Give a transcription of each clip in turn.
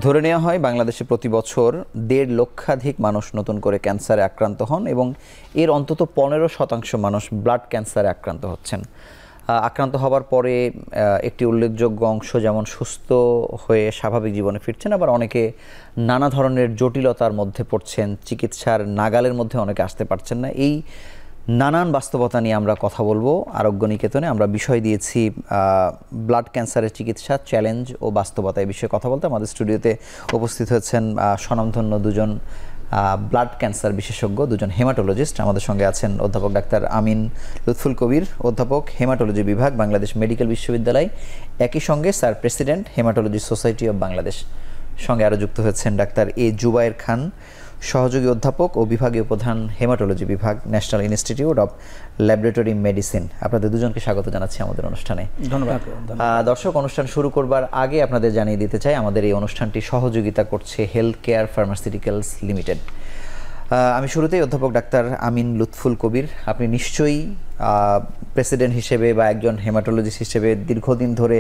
ধরে নেওয়া হয় বাংলাদেশে প্রতি বছর ১.৫ লক্ষাধিক মানুষ নতুন করে ক্যান্সারে আক্রান্ত হন এবং এর অন্তত ১৫% মানুষ ব্লাড ক্যান্সারে আক্রান্ত হচ্ছেন। আক্রান্ত হবার পরে একটি উল্লেখযোগ্য অংশ যেমন সুস্থ হয়ে স্বাভাবিক জীবনে ফিরছেন, আবার অনেকে নানা ধরনের জটিলতার মধ্যে পড়ছেন, চিকিৎসার নাগালের মধ্যে অনেকে আসতে পারছেন না। এই নানান বাস্তবতা নিয়ে আমরা কথা বলবো আরোগ্য নিকেতনে। আমরা বিষয় দিয়েছি ব্লাড ক্যান্সারের চিকিৎসা, চ্যালেঞ্জ ও বাস্তবতা। এই বিষয়ে কথা বলতে আমাদের স্টুডিওতে উপস্থিত হয়েছেন স্বনামধন্য দুজন ব্লাড ক্যান্সার বিশেষজ্ঞ, দুজন হেমাটোলজিস্ট। আমাদের সঙ্গে আছেন অধ্যাপক ডাক্তার আমিন লুৎফুল কবির, অধ্যাপক হেমাটোলজি বিভাগ, বাংলাদেশ মেডিকেল বিশ্ববিদ্যালয়, একই সঙ্গে sir president haematology society of Bangladesh. সঙ্গে আরও যুক্ত হচ্ছেন ডাক্তার এ জুবায়ের খান, সহযোগী অধ্যাপক ও বিভাগীয় প্রধান, হেমাটোলজি বিভাগ, national institute of laboratory medicine. আপনাদের দুজনকে স্বাগত জানাচ্ছি আমাদের অনুষ্ঠানে। ধন্যবাদ। দর্শক, অনুষ্ঠান শুরু করবার আগে আপনাদের জানিয়ে দিতে চাই আমাদের এই অনুষ্ঠানটি সহযোগিতা করছে হেলথ কেয়ার ফার্মাসিউটিক্যালস লিমিটেড। আমি শুরুতেই অধ্যাপক ডাক্তার আমিন লুৎফুল কবির, আপনি নিশ্চয়ই প্রেসিডেন্ট হিসেবে বা একজন হেমাটোলজিস্ট হিসেবে দীর্ঘদিন ধরে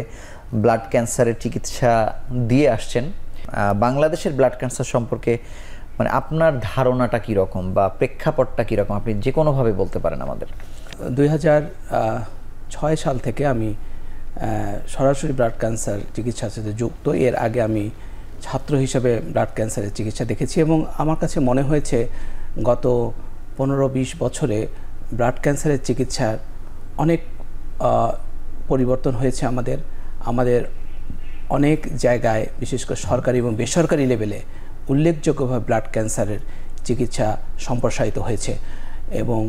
ব্লাড ক্যান্সারের চিকিৎসা দিয়ে আসছেন। বাংলাদেশের ব্লাড ক্যান্সার সম্পর্কে মানে আপনার ধারণাটা কীরকম বা প্রেক্ষাপটটা কীরকম, আপনি যে কোনোভাবে বলতে পারেন আমাদের। 2006 সাল থেকে আমি সরাসরি ব্লাড ক্যান্সার চিকিৎসার সাথে যুক্ত। এর আগে আমি ছাত্র হিসেবে ব্লাড ক্যান্সারের চিকিৎসা দেখেছি এবং আমার কাছে মনে হয়েছে গত 15-20 বছরে ব্লাড ক্যান্সারের চিকিৎসার অনেক পরিবর্তন হয়েছে। আমাদের অনেক জায়গায়, বিশেষ করে সরকারি এবং বেসরকারি লেভেলে উল্লেখযোগ্যভাবে ব্লাড ক্যান্সারের চিকিৎসা সম্প্রসারিত হয়েছে এবং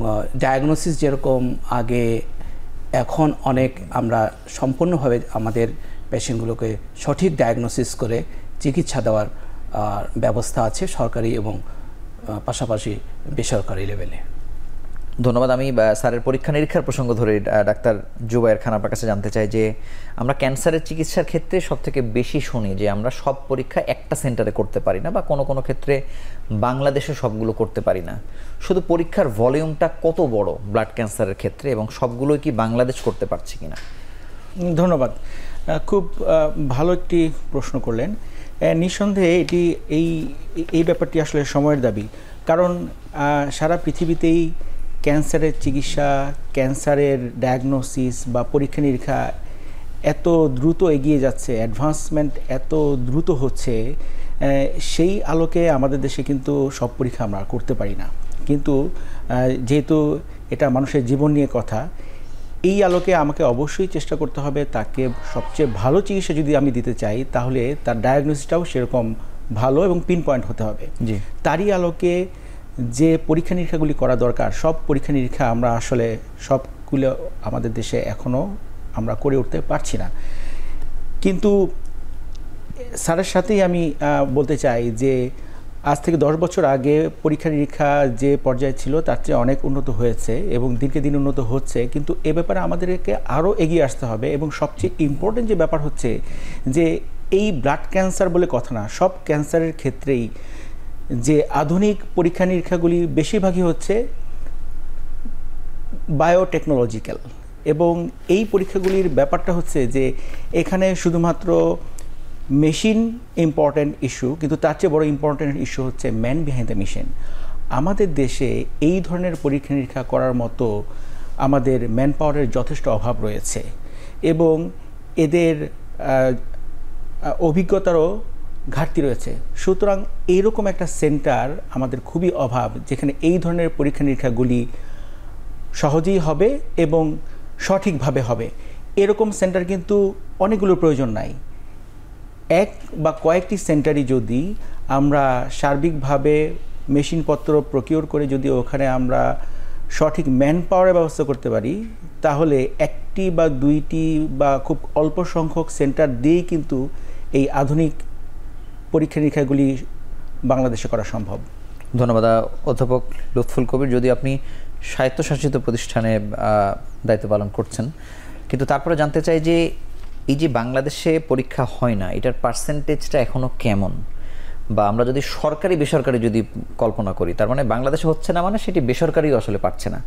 ডায়াগনোসিস যেরকম আগে, এখন অনেক আমরা সম্পূর্ণভাবে আমাদের পেশেন্টগুলোকে সঠিক ডায়াগনোসিস করে চিকিৎসা দেওয়ার ব্যবস্থা আছে সরকারি এবং পাশাপাশি বেসরকারি লেভেলে। ধন্যবাদ। আমি স্যারের পরীক্ষা নিরীক্ষার প্রসঙ্গ ধরে ডাক্তার জুবায়ের খান আপনার কাছে জানতে চাই যে আমরা ক্যান্সারের চিকিৎসার ক্ষেত্রে সবথেকে বেশি শুনি যে আমরা সব পরীক্ষা একটা সেন্টারে করতে পারি না, বা কোনো কোনো ক্ষেত্রে বাংলাদেশে সবগুলো করতে পারি না। শুধু পরীক্ষার ভলিউমটা কত বড় ব্লাড ক্যান্সারের ক্ষেত্রে এবং সবগুলোই কি বাংলাদেশ করতে পারছে কিনা? ধন্যবাদ। খুব ভালো একটি প্রশ্ন করলেন। নিঃসন্দেহে এই ব্যাপারটি আসলে সময়ের দাবি, কারণ সারা পৃথিবীতেই ক্যান্সারের চিকিৎসা, ক্যান্সারের ডায়াগনোসিস বা পরীক্ষা নিরীক্ষা এত দ্রুত এগিয়ে যাচ্ছে, অ্যাডভান্সমেন্ট এত দ্রুত হচ্ছে, সেই আলোকে আমাদের দেশে কিন্তু সব পরীক্ষা আমরা করতে পারি না। কিন্তু যেহেতু এটা মানুষের জীবন নিয়ে কথা, এই আলোকে আমাকে অবশ্যই চেষ্টা করতে হবে তাকে সবচেয়ে ভালো চিকিৎসা যদি আমি দিতে চাই, তাহলে তার ডায়াগনোসিসটাও সেরকম ভালো এবং পিন পয়েন্ট হতে হবে। তারই আলোকে যে পরীক্ষা নিরীক্ষাগুলি করা দরকার, সব পরীক্ষা নিরীক্ষা আমরা আসলে সবগুলো আমাদের দেশে এখনও আমরা করে উঠতে পারছি না। কিন্তু স্যারের সাথেই আমি বলতে চাই যে আজ থেকে 10 বছর আগে পরীক্ষা নিরীক্ষা যে পর্যায়ে ছিল তার চেয়ে অনেক উন্নত হয়েছে এবং দিনকে দিন উন্নত হচ্ছে, কিন্তু এ ব্যাপারে আমাদেরকে আরও এগিয়ে আসতে হবে। এবং সবচেয়ে ইম্পর্টেন্ট যে ব্যাপার হচ্ছে যে এই ব্লাড ক্যান্সার বলে কথা না, সব ক্যান্সারের ক্ষেত্রেই যে আধুনিক পরীক্ষা নিরীক্ষাগুলি বেশিরভাগই হচ্ছে বায়োটেকনোলজিক্যাল, এবং এই পরীক্ষাগুলির ব্যাপারটা হচ্ছে যে এখানে শুধুমাত্র মেশিন ইম্পর্ট্যান্ট ইস্যু, কিন্তু তার চেয়ে বড় ইম্পর্ট্যান্ট ইস্যু হচ্ছে ম্যান বিহাইন্ড দ্য মেশিন। আমাদের দেশে এই ধরনের পরীক্ষা নিরীক্ষা করার মতো আমাদের ম্যান পাওয়ারের যথেষ্ট অভাব রয়েছে এবং এদের অভিজ্ঞতারও ঘাটতি রয়েছে। সুতরাং এইরকম একটা সেন্টার আমাদের খুবই অভাব, যেখানে এই ধরনের পরীক্ষা নিরীক্ষাগুলি সহজেই হবে এবং সঠিকভাবে হবে। এরকম সেন্টার কিন্তু অনেকগুলোর প্রয়োজন নাই। এক বা কয়েকটি সেন্টারই যদি আমরা সার্বিকভাবে মেশিনপত্র প্রকিউর করে যদি ওখানে আমরা সঠিক ম্যান পাওয়ারের ব্যবস্থা করতে পারি, তাহলে একটি বা দুইটি বা খুব অল্প সংখ্যক সেন্টার দিয়েই কিন্তু এই আধুনিক পরীক্ষা নিরীক্ষাগুলি বাংলাদেশে করা সম্ভব। ধন্যবাদ অধ্যাপক লুৎফুল কবির। যদি আপনি স্বায়ত্তশাসিত প্রতিষ্ঠানে দায়িত্ব পালন করছেন, কিন্তু তারপরে জানতে চাই যে এই যে বাংলাদেশে পরীক্ষা হয় না, এটার পার্সেন্টেজটা এখনও কেমন? বা আমরা যদি সরকারি বেসরকারি যদি কল্পনা করি, তার মানে বাংলাদেশে হচ্ছে না মানে সেটি বেসরকারিও আসলে পারছে না।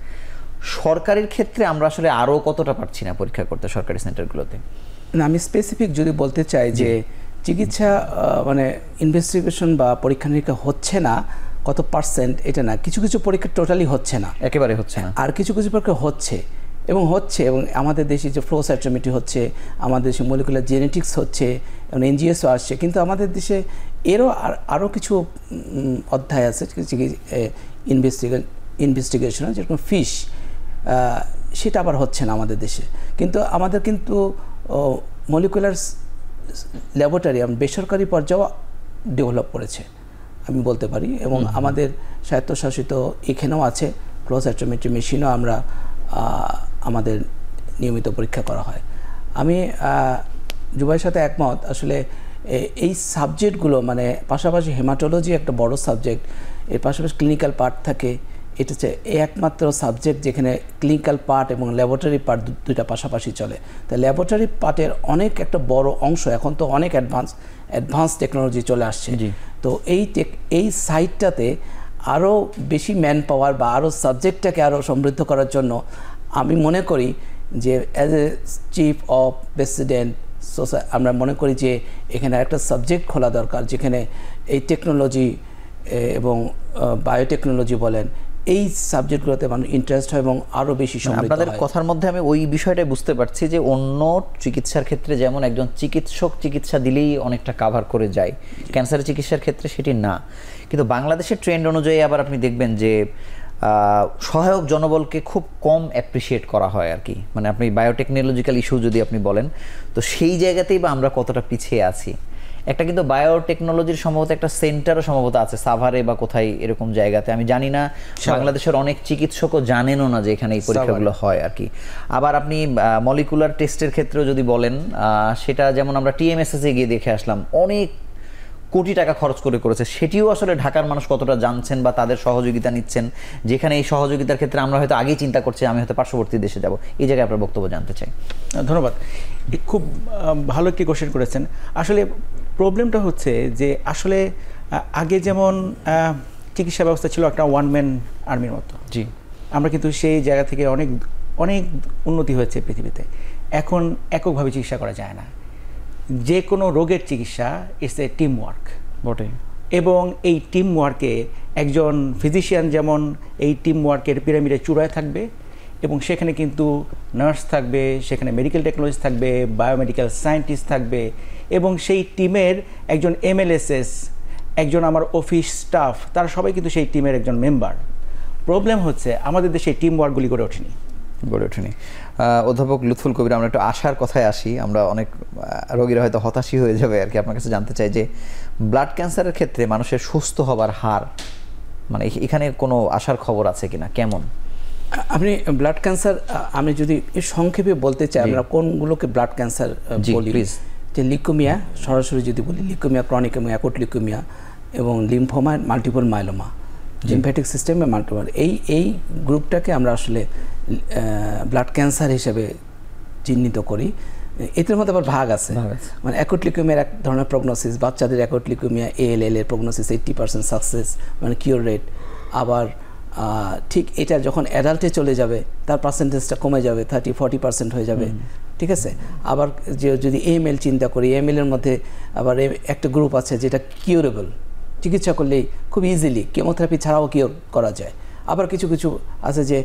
সরকারির ক্ষেত্রে আমরা আসলে আরও কতটা পারছি না পরীক্ষা করতে সরকারি সেন্টারগুলোতে? না, আমি স্পেসিফিক যদি বলতে চাই যে চিকিৎসা মানে ইনভেস্টিগেশন বা পরীক্ষা নিরীক্ষা হচ্ছে না কত পার্সেন্ট এটা না, কিছু কিছু পরীক্ষা টোটালি হচ্ছে না, একেবারে হচ্ছে না, আর কিছু কিছু পরীক্ষা হচ্ছে এবং আমাদের দেশে যে ফ্লো সাইটোমেট্রি হচ্ছে, আমাদের দেশে মলিকুলার জেনেটিক্স হচ্ছে এবং এনজিএসও আসছে, কিন্তু আমাদের দেশে এরও আরও কিছু অধ্যায় আছে ইনভেস্টিগেশন, যেরকম ফিশ, সেটা আবার হচ্ছে না আমাদের দেশে। কিন্তু আমাদের মলিকুলার ল্যাবরেটরি বেসরকারি পর্যায়েও ডেভেলপ করেছে আমি বলতে পারি, এবং আমাদের স্বায়ত্তশাসিত এখানেও আছে ফ্লো সাইটোমেট্রি মেশিনও আমরা আমাদের নিয়মিত পরীক্ষা করা হয়। আমি জুবাইয়ের সাথে একমত, আসলে এই সাবজেক্টগুলো মানে পাশাপাশি হেমাটোলজি একটা বড় সাবজেক্ট, এর পাশাপাশি ক্লিনিক্যাল পার্ট থাকে, এটা হচ্ছে একমাত্র সাবজেক্ট যেখানে ক্লিনিক্যাল পার্ট এবং ল্যাবরেটরি পার্ট দুইটা পাশাপাশি চলে। তাই ল্যাবরেটরি পার্টের অনেক একটা বড় অংশ, এখন তো অনেক অ্যাডভান্স টেকনোলজি চলে আসছে, তো এই সাইটটাতে আরও বেশি ম্যান পাওয়ার বা আরও সাবজেক্টটাকে আরও সমৃদ্ধ করার জন্য আমি মনে করি যে as a chief of president আমরা মনে করি যে এখানে একটা সাবজেক্ট খোলা দরকার, যেখানে এই টেকনোলজি এবং বায়োটেকনোলজি বলেন, এই সাবজেক্টগুলোতে মানুষ ইন্টারেস্ট হয় এবং আরও বেশি সমৃদ্ধ হয়। আপনাদের কথার মধ্যে আমি ওই বিষয়টাই বুঝতে পারছি যে অন্য চিকিৎসার ক্ষেত্রে যেমন একজন চিকিৎসক চিকিৎসা দিলেই অনেকটা কাভার করে যায়, ক্যান্সারের চিকিৎসার ক্ষেত্রে সেটি না। কিন্তু বাংলাদেশের ট্রেন্ড অনুযায়ী আবার আপনি দেখবেন যে সহায়ক জনবলকে খুব কম অ্যাপ্রিসিয়েট করা হয় আর কি, মানে আপনি বায়োটেকনোলজিক্যাল ইস্যু যদি আপনি বলেন, তো সেই জায়গাতেই বা আমরা কতটা পিছিয়ে আছি। একটা কিন্তু বায়োটেকনোলজির সম্ভবত একটা সেন্টারও সম্ভবত আছে সাভারে বা কোথায় এরকম জায়গাতে, আমি জানি না, বাংলাদেশের অনেক চিকিৎসকও জানেনও না যে এখানে এই পরীক্ষাগুলো হয় আর কি। আবার আপনি মলিকুলার টেস্টের ক্ষেত্রেও যদি বলেন, সেটা যেমন আমরা টিএমএসএসে গিয়ে দেখে আসলাম, অনেক কোটি টাকা খরচ করেছে, সেটিও আসলে ঢাকার মানুষ কতটা জানছেন বা তাদের সহযোগিতা নিচ্ছেন, যেখানে এই সহযোগিতার ক্ষেত্রে আমরা হয়তো আগেই চিন্তা করছি আমি হয়তো পার্শ্ববর্তী দেশে যাব। এই জায়গায় আপনার বক্তব্য জানতে চাই। ধন্যবাদ, খুব ভালো একটি কোশ্চেন করেছেন। আসলে প্রবলেমটা হচ্ছে যে আসলে আগে যেমন চিকিৎসা ব্যবস্থা ছিল একটা ওয়ান ম্যান আর্মির মতো, জি, আমরা কিন্তু সেই জায়গা থেকে অনেক অনেক উন্নতি হয়েছে পৃথিবীতে। এখন এককভাবে চিকিৎসা করা যায় না, যে কোনো রোগের চিকিৎসা ইটস এ টিম ওয়ার্ক বটে, এবং এই টিম ওয়ার্কে একজন ফিজিশিয়ান যেমন এই টিম ওয়ার্কের পিরামিডের চূড়ায় থাকবে, এবং সেখানে কিন্তু নার্স থাকবে, সেখানে মেডিকেল টেকনোলজি থাকবে, বায়োমেডিক্যাল সায়েন্টিস্ট থাকবে, এবং সেই টিমের একজন এমএলএসএস, একজন আমার অফিস স্টাফ, তারা সবাই কিন্তু সেই টিমের একজন মেম্বার। প্রবলেম হচ্ছে আমাদের দেশে এই টিম ওয়ার্কগুলি গড়ে ওঠেনি। অধ্যাপক লুৎফুল কবির, আমরা একটু আশার কথায় আসি, আমরা অনেক রোগীরা হয়তো হতাশই হয়ে যাবে আর কি। আপনার কাছে জানতে চাই যে ব্লাড ক্যান্সারের ক্ষেত্রে মানুষের সুস্থ হবার হার, মানে এখানে কোনো আশার খবর আছে কিনা, কেমন? আপনি ব্লাড ক্যান্সার, আমি যদি সংক্ষেপে বলতে চাই, আমরা কোনগুলোকে ব্লাড ক্যান্সার বলি, যে লিউকেমিয়া, সরাসরি যদি বলি লিউকেমিয়া, ক্রনিক এবং অ্যাকুট লিউকেমিয়া, এবং লিম্ফোমা, মাল্টিপল মাইলোমা, লিম্ফ্যাটিক সিস্টেমে মাল্টিপল, এই গ্রুপটাকে আমরা আসলে ব্লাড ক্যান্সার হিসেবে চিহ্নিত করি। এদের মধ্যে আবার ভাগ আছে, মানে অ্যাকুট লিউকেমিয়ার এক ধরনের প্রগনোসিস, বাচ্চাদের অ্যাকুট লিউকেমিয়া ALL এর প্রগনোসিস 80% সাকসেস, মানে কিওর রেট। আবার ঠিক এটা যখন অ্যাডাল্টে চলে যাবে তার পার্সেন্টেজটা কমে যাবে, 30-40% হয়ে যাবে, ঠিক আছে। আবার যদি AML চিন্তা করি, AML এর মধ্যে আবার একটা গ্রুপ আছে যেটা কিউরেবল, চিকিৎসা করলেই খুব ইজিলি কেমোথেরাপি ছাড়াও কিওর করা যায়। আবার কিছু কিছু আছে যে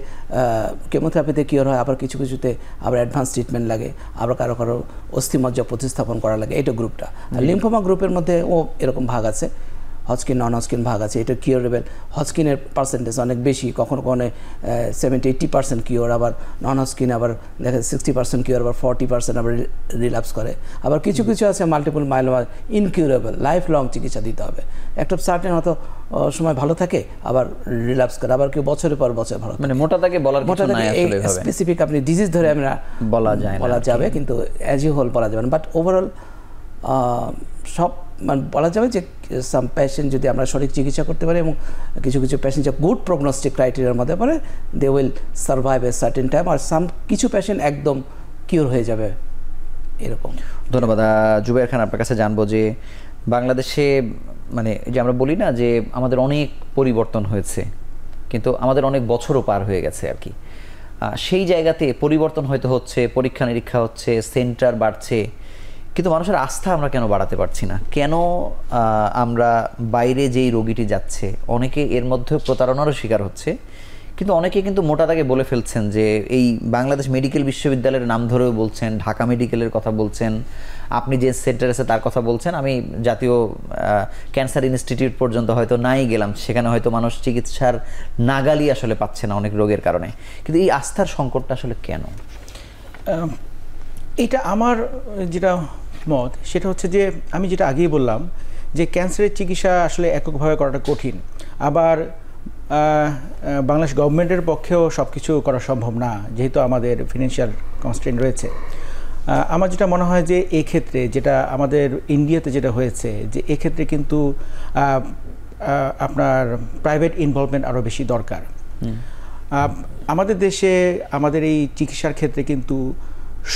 কেমোথেরাপিতে কিওর হয়, আবার কিছু কিছুতে আবার অ্যাডভান্স ট্রিটমেন্ট লাগে, আবার কারো কারো অস্থিমজ্জা প্রতিস্থাপন করা লাগে, এটা গ্রুপটা। আর লিম্ফোমা গ্রুপের মধ্যে এরকম ভাগ আছে, হজকিন, নন হজকিন ভাগ আছে। এটা কিওরেবল, হজকিনের পার্সেন্টেজ অনেক বেশি, কখনো কখনো 70-80% কিওর, আবার নন হজকিন আবার দেখা 60% কিওর, আবার 40% আবার রিল্যাপস করে। আবার কিছু কিছু আছে multiple myeloma incurable, life long চিকিৎসা দিতে হবে, একটা সার্টেন হয়তো সময় ভালো থাকে, আবার রিল্যাপস করে, আবার কেউ বছরের পর বছর ভালো, মানে মোটা তাকে বলার কিছু নাই আসলে, স্পেসিফিক আপনি ডিজিজ ধরে আমরা বলা যাবে, কিন্তু অ্যাজ ইউ হোল বলা যাবে না। বাট ওভারঅল সব মানে বলা যাবে যে সাম পেশেন্ট যদি আমরা সঠিক চিকিৎসা করতে পারি, এবং কিছু কিছু পেশেন্ট যে গুড প্রগনোস্টিক ক্রাইটেরিয়ার মধ্যে পড়ে, they will survive a certain time, আর কিছু পেশেন্ট একদম কিওর হয়ে যাবে, এরকম। ধন্যবাদ। জুবায়ের খান, আপনার কাছে জানবো যে বাংলাদেশে মানে যে আমরা বলি না যে আমাদের অনেক পরিবর্তন হয়েছে, কিন্তু আমাদের অনেক বছরও পার হয়ে গেছে আর কি। সেই জায়গাতে পরিবর্তন হয়তো হচ্ছে, পরীক্ষা নিরীক্ষা হচ্ছে, সেন্টার বাড়ছে, কিন্তু মানুষের আস্থা আমরা কেন বাড়াতে পারছি না? কেন আমরা বাইরে যেই রোগীটি যাচ্ছে অনেকে এর মধ্যে প্রতারণারও শিকার হচ্ছে, কিন্তু অনেকে কিন্তু মোটা দাগে বলে ফেলছেন যে এই বাংলাদেশ মেডিকেল বিশ্ববিদ্যালয়ের নাম ধরেও বলছেন, ঢাকা মেডিকেলের কথা বলছেন, আপনি যে সেন্টার আছে তার কথা বলছেন। আমি জাতীয় ক্যান্সার ইনস্টিটিউট পর্যন্ত হয়তো নাই গেলাম, সেখানে হয়তো মানুষ চিকিৎসার নাগালি আসলে পাচ্ছে না অনেক রোগের কারণে। কিন্তু এই আস্থার সংকটটা আসলে কেন? এটা আমার যেটা মত সেটা হচ্ছে যে আমি যেটা আগেই বললাম যে ক্যান্সারের চিকিৎসা আসলে এককভাবে করাটা কঠিন, আবার বাংলাদেশ গভর্নমেন্টের পক্ষেও সব কিছু করা সম্ভব না, যেহেতু আমাদের ফিনান্সিয়াল কনস্ট্রেন্ট রয়েছে। আমার যেটা মনে হয় যে এক্ষেত্রে যেটা আমাদের ইন্ডিয়াতে যেটা হয়েছে যে এক্ষেত্রে কিন্তু আপনার প্রাইভেট ইনভলভমেন্ট আরও বেশি দরকার। আমাদের দেশে আমাদের এই চিকিৎসার ক্ষেত্রে কিন্তু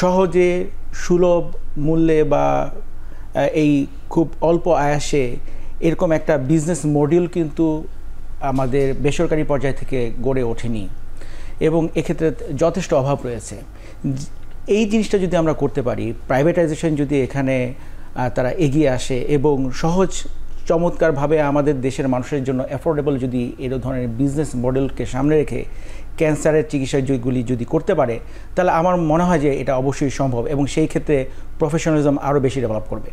সহজে সুলভ মূল্যে বা এই খুব অল্প আয়াসে এরকম একটা বিজনেস মডেল কিন্তু আমাদের বেসরকারি পর্যায় থেকে গড়ে ওঠেনি, এবং এক্ষেত্রে যথেষ্ট অভাব রয়েছে। এই জিনিসটা যদি আমরা করতে পারি, প্রাইভেটাইজেশন যদি এখানে তারা এগিয়ে আসে এবং সহজ চমৎকারভাবে আমাদের দেশের মানুষের জন্য অ্যাফোর্ডেবল যদি এর ধরনের বিজনেস মডেলকে সামনে রেখে ক্যান্সারের চিকিৎসাগুলি যদি করতে পারে, তাহলে আমার মনে হয় যে এটা অবশ্যই সম্ভব, এবং সেই ক্ষেত্রে প্রফেশনালিজম আরও বেশি ডেভেলপ করবে।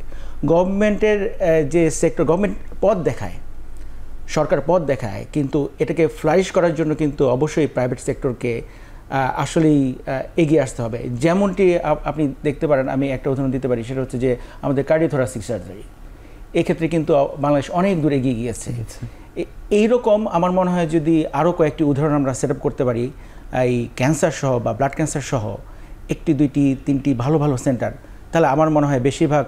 গভর্নমেন্টের যে সেক্টর, গভর্নমেন্ট পথ দেখায়, সরকার পথ দেখায়, কিন্তু এটাকে ফ্লারিশ করার জন্য কিন্তু অবশ্যই প্রাইভেট সেক্টরকে আসলেই এগিয়ে আসতে হবে। যেমনটি আপনি দেখতে পারেন, আমি একটা উদাহরণ দিতে পারি, সেটা হচ্ছে যে আমাদের কার্ডিওথোরাসিক সার্জারি, এক্ষেত্রে কিন্তু বাংলাদেশ অনেক দূর এগিয়ে গিয়েছে। এইরকম আমার মনে হয় যদি আরও কয়েকটি উদাহরণ আমরা সেট আপ করতে পারি, এই ক্যান্সার সহ বা ব্লাড ক্যান্সার সহ একটি, দুইটি, তিনটি ভালো ভালো সেন্টার, তাহলে আমার মনে হয় বেশিরভাগ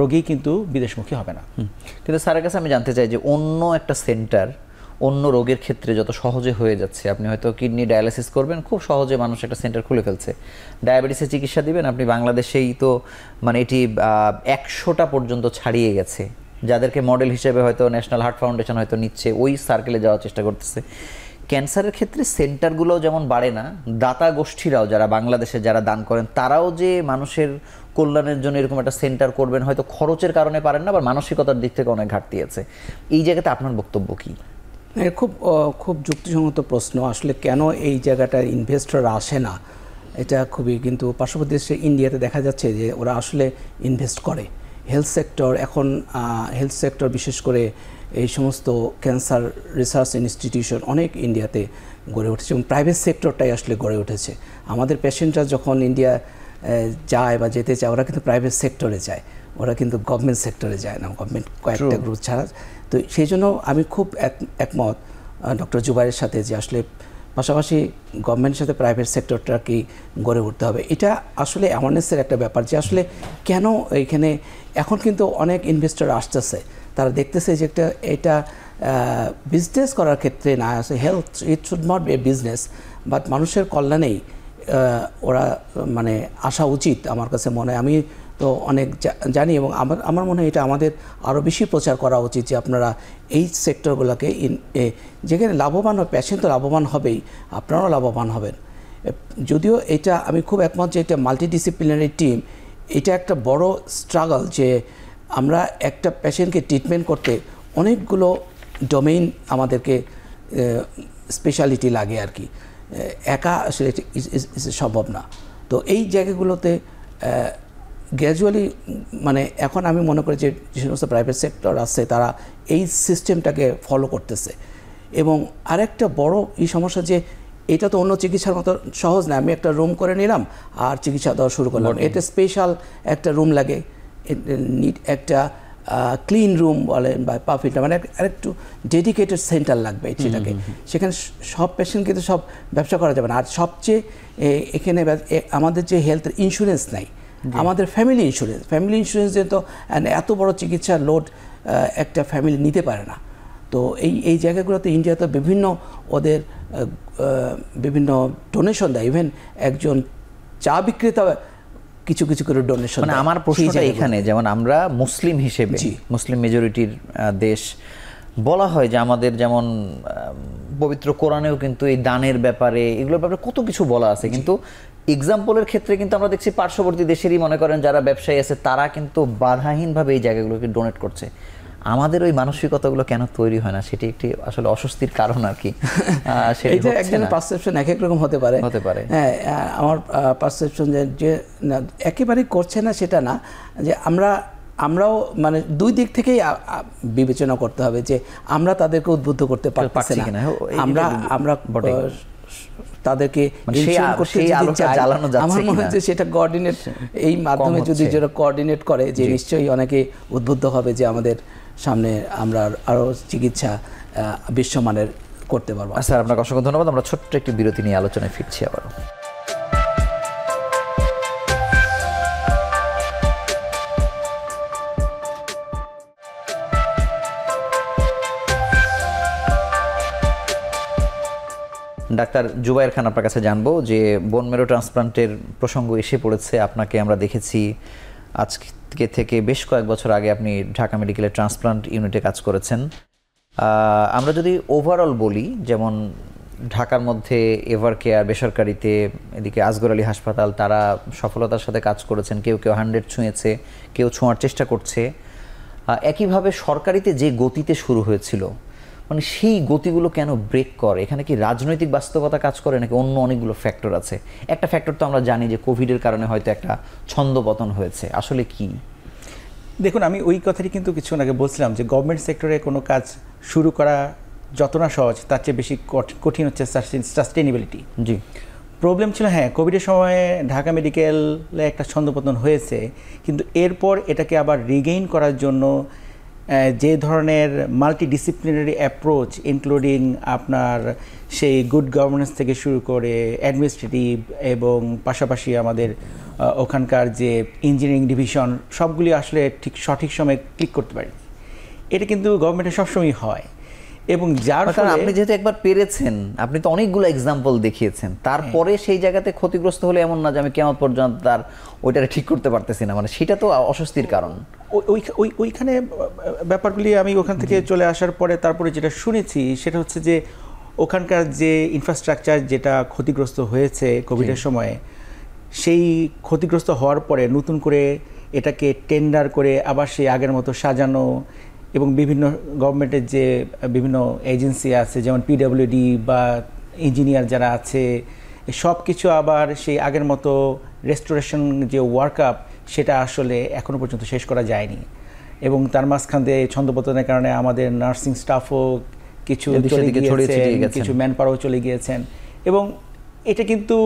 রোগী কিন্তু বিদেশমুখী হবে না। কিন্তু স্যারের কাছে আমি জানতে চাই যে অন্য একটা সেন্টার অন্য রোগের ক্ষেত্রে যত সহজে হয়ে যাচ্ছে, আপনি হয়তো কিডনি ডায়ালিসিস করবেন, খুব সহজে মানুষ একটা সেন্টার খুলে ফেলছে, ডায়াবেটিসের চিকিৎসা দিবেন, আপনি বাংলাদেশেই তো মানে এটি 100টা পর্যন্ত ছাড়িয়ে গেছে, যাদেরকে মডেল হিসেবে হয়তো ন্যাশনাল হার্ট ফাউন্ডেশন হয়তো নিচ্ছে, ওই সার্কেলে যাওয়ার চেষ্টা করতেছে। ক্যান্সারের ক্ষেত্রে সেন্টারগুলোও যেমন বাড়ে না, দাতা গোষ্ঠীরাও যারা বাংলাদেশে যারা দান করেন তারাও যে মানুষের কল্যাণের জন্য এরকম একটা সেন্টার করবেন, হয়তো খরচের কারণে পারেন না, বা মানসিকতার দিক থেকে অনেক ঘাটতি আছে। এই জায়গাতে আপনার বক্তব্য কী? খুব যুক্তিসঙ্গত প্রশ্ন। আসলে কেন এই জায়গাটার ইনভেস্টর আসে না, এটা খুবই, কিন্তু পার্শ্ববর্তী দেশে ইন্ডিয়াতে দেখা যাচ্ছে যে ওরা আসলে ইনভেস্ট করে। হেলথ সেক্টর এখন, হেলথ সেক্টর বিশেষ করে এই সমস্ত ক্যান্সার রিসার্চ ইনস্টিটিউশন অনেক ইন্ডিয়াতে গড়ে উঠেছে, এবং প্রাইভেট সেক্টরটাই আসলে গড়ে উঠেছে। আমাদের পেশেন্টরা যখন ইন্ডিয়া যায় বা যেতে চায়, ওরা কিন্তু প্রাইভেট সেক্টরে যায়, ওরা কিন্তু গভর্নমেন্ট সেক্টরে যায় না, গভর্নমেন্ট কয়েকটা গ্রুপ ছাড়া। তো সেই জন্য আমি খুব একমত ডক্টর জুবাইরের সাথে যে আসলে পাশাপাশি গভর্নমেন্টের সাথে প্রাইভেট সেক্টরটাকে গড়ে উঠতে হবে। এটা আসলে অ্যাওয়ারনেসের একটা ব্যাপার যে আসলে কেন এইখানে এখন কিন্তু অনেক ইনভেস্টর আসতেছে, তারা দেখতেছে যে এটা বিজনেস করার ক্ষেত্রে না আছে, health it should not be a business, but মানুষের কল্যাণেই ওরা মানে আসা উচিত আমার কাছে মনে হয়। আমি তো অনেক জানি, এবং আমার মনে হয় এটা আমাদের আরও বেশি প্রচার করা উচিত যে আপনারা এই সেক্টরগুলোকে যেখানে লাভবান হয়, পেশেন্ট তো লাভবান হবেই, আপনারাও লাভবান হবেন। যদিও এটা আমি খুব একমত যে এটা মাল্টিডিসিপ্লিনারি টিম, এটা একটা বড় স্ট্রাগল যে আমরা একটা পেশেন্টকে ট্রিটমেন্ট করতে অনেকগুলো ডোমেইন আমাদেরকে স্পেশালিটি লাগে আর কি, একা আসলে সম্ভব না। তো এই জায়গাগুলোতে গ্র্যাজুয়ালি মানে এখন আমি মনে করি যে সমস্ত প্রাইভেট সেক্টর আছে তারা এই সিস্টেমটাকে ফলো করতেছে। এবং আরেকটা বড় সমস্যা যে এটা তো অন্য চিকিৎসার মতো সহজ না, আমি একটা রুম করে নিলাম আর চিকিৎসা দেওয়া শুরু করলাম, এটা স্পেশাল একটা রুম লাগে, একটা ক্লিন রুম বলেন বা পারফিল্টার, মানে আরেকটু ডেডিকেটেড সেন্টার লাগবে সেটাকে। সেখানে সব পেশেন্ট কিন্তু সব ব্যবসা করা যাবে না। আর সবচেয়ে এখানে আমাদের যে হেলথ ইন্স্যুরেন্স নাই, আমাদের ফ্যামিলি ইন্স্যুরেন্সে তো এত বড় চিকিৎসার লোড একটা ফ্যামিলি নিতে পারে না। তো এই জায়গাগুলোতে ইন্ডিয়াতে বিভিন্ন ওদের বিভিন্ন ডোনেশন দেয়, ইভেন একজন চা বিক্রেতা কিছু কিছু করে ডোনেশন। মানে আমার প্রশ্নটা এখানে, যেমন আমরা মুসলিম হিসেবে, মুসলিম মেজরিটির দেশ, বলা হয় যে আমাদের যেমন পবিত্র কোরআনেও কিন্তু এই দানের ব্যাপারে, এগুলোর ব্যাপারে কত কিছু বলা আছে, কিন্তু এক্সাম্পলের ক্ষেত্রে কিন্তু আমরা দেখছি পার্শ্ববর্তী দেশেরই মনে করেন যারা ব্যবসায়ী আছে তারা কিন্তু বাধাহীনভাবে এই জায়গাগুলোকে ডোনেট করছে। আমাদের ওই মানসিকতাগুলো কেন তৈরি হয় না, সেটি একটি আসলে অস্বস্তির কারণ আর কি। এটা একজনের পারসেপশন এক এক রকম হতে পারে। হ্যাঁ, আমার পারসেপশন যে একেবারেই করছে না সেটা না, যে আমরাও মানে দুই দিক থেকেই বিবেচনা করতে হবে যে আমরা তাদেরকে উদ্বুদ্ধ করতে পারছি না, আমরা তাদেরকে আমার মনে হচ্ছে সেটা কোঅর্ডিনেট এই মাধ্যমে যদি যারা কোঅর্ডিনেট করে যে নিশ্চয়ই অনেকে উদ্বুদ্ধ হবে যে আমাদের সামনে আমরা আরও চিকিৎসা বিশ্বমানের করতে পারবো। স্যার আপনাকে অসংখ্য ধন্যবাদ। আমরা ছোট্ট একটি বিরতি নিয়ে আলোচনায় ফিরছি আবার। ডাক্তার জুবায়ের খান, আপনার কাছে জানবো যে বোন ম্যারো ট্রান্সপ্লান্টের প্রসঙ্গ এসে পড়েছে। আপনাকে আমরা দেখেছি আজকে থেকে বেশ কয়েক বছর আগে আপনি ঢাকা মেডিকেলের ট্রান্সপ্লান্ট ইউনিটে কাজ করেছেন। আমরা যদি ওভারঅল বলি, যেমন ঢাকার মধ্যে এভার কেয়ার বেসরকারিতে, এদিকে আসগর আলী হাসপাতাল, তারা সফলতার সাথে কাজ করেছেন। কেউ 100 ছুঁয়েছে, কেউ ছোঁয়ার চেষ্টা করছে। একইভাবে সরকারিতে যে গতিতে শুরু হয়েছিল, মানে সেই গতিগুলো কেন ব্রেক করে? এখানে কি রাজনৈতিক বাস্তবতা কাজ করে নাকি অন্য অনেকগুলো ফ্যাক্টর আছে? একটা ফ্যাক্টর তো আমরা জানি যে কোভিডের কারণে হয়তো একটা ছন্দপতন হয়েছে, আসলে কি? দেখুন, আমি ওই কথাটি কিন্তু কিছুক্ষণ আগে বলছিলাম যে গভর্নমেন্ট সেক্টরে কোনো কাজ শুরু করা যত না সহজ, তার চেয়ে বেশি কঠিন হচ্ছে সাস্টেনেবিলিটি। জি, প্রবলেম ছিল, হ্যাঁ, কোভিডের সময়ে ঢাকা মেডিকেলে একটা ছন্দপতন হয়েছে, কিন্তু এরপর এটাকে আবার রিগেইন করার জন্য যে ধরনের মাল্টিডিসিপ্লিনারি অ্যাপ্রোচ, ইনক্লুডিং আপনার সেই গুড গভর্নেন্স থেকে শুরু করে অ্যাডমিনিস্ট্রেটিভ এবং পাশাপাশি আমাদের ওখানকার যে ইঞ্জিনিয়ারিং ডিভিশন, সবগুলি আসলে ঠিক সঠিক সময়ে ক্লিক করতে পারি। এটা কিন্তু গভর্নমেন্টের সবসময়ই হয়। এবং যার ফলে আপনি যেহেতু একবার পেরেছেন, আপনি তো অনেকগুলো এক্সাম্পল দেখিয়েছেন, তারপরে সেই জায়গাতে ক্ষতিগ্রস্ত হলে এমন না যে আমি কেমন পর্যন্ত তার ওইটারে ঠিক করতে পারতেছি না, মানে সেটা তো অস্বস্তির কারণ। ওইখানে ব্যাপারগুলি আমি ওখান থেকে চলে আসার পরে তারপরে যেটা শুনেছি সেটা হচ্ছে যে ওখানকার যে ইনফ্রাস্ট্রাকচার যেটা ক্ষতিগ্রস্ত হয়েছে কোভিডের সময়ে, সেই ক্ষতিগ্রস্ত হওয়ার পরে নতুন করে এটাকে টেন্ডার করে আবার সেই আগের মতো সাজানো, এবং বিভিন্ন গভর্নমেন্টের যে বিভিন্ন এজেন্সি আছে যেমন পিডব্লিউডি বা ইঞ্জিনিয়ার যারা আছে, সব কিছু আবার সেই আগের মতো রেস্টোরেশন যে ওয়ার্কআপ, সেটা আসলে এখনও পর্যন্ত শেষ করা যায়নি। এবং তার মাঝখান দিয়ে ছন্দপতনের কারণে আমাদের নার্সিং স্টাফও কিছু চলে গিয়েছেন, কিছু ম্যান পাওয়ারও চলে গিয়েছেন, এবং এটা কিন্তু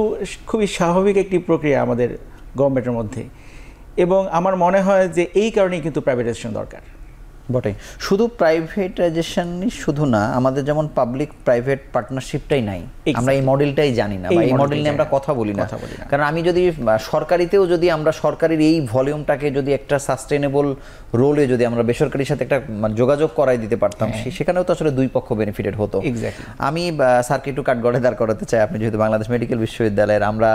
খুবই স্বাভাবিক একটি প্রক্রিয়া আমাদের গভর্নমেন্টের মধ্যে। এবং আমার মনে হয় যে এই কারণেই কিন্তু প্রাইভেটাইজেশন দরকার। বটে, শুধু প্রাইভেটাইজেশনই শুধু না, আমাদের যেমন পাবলিক প্রাইভেট পার্টনারশিপটাই নাই, আমরা এই মডেলটাই জানি না, বা এই মডেল নিয়ে আমরা কথা বলি না। কারণ আমি যদি সরকারিতেও যদি আমরা সরকারের এই ভলিউমটাকে যদি একটা সাস্টেনেবল রোলে যদি আমরা বেসরকারির সাথে একটা যোগাযোগ করাই দিতে পারতাম, সেখানেও তো আসলে দুই পক্ষ বেনিফিটেড হতো। আমি স্যারকে একটু কাঠগড়ায় দাঁড় করাতে চাই। আপনি যেহেতু বাংলাদেশ মেডিকেল বিশ্ববিদ্যালয়ের, আমরা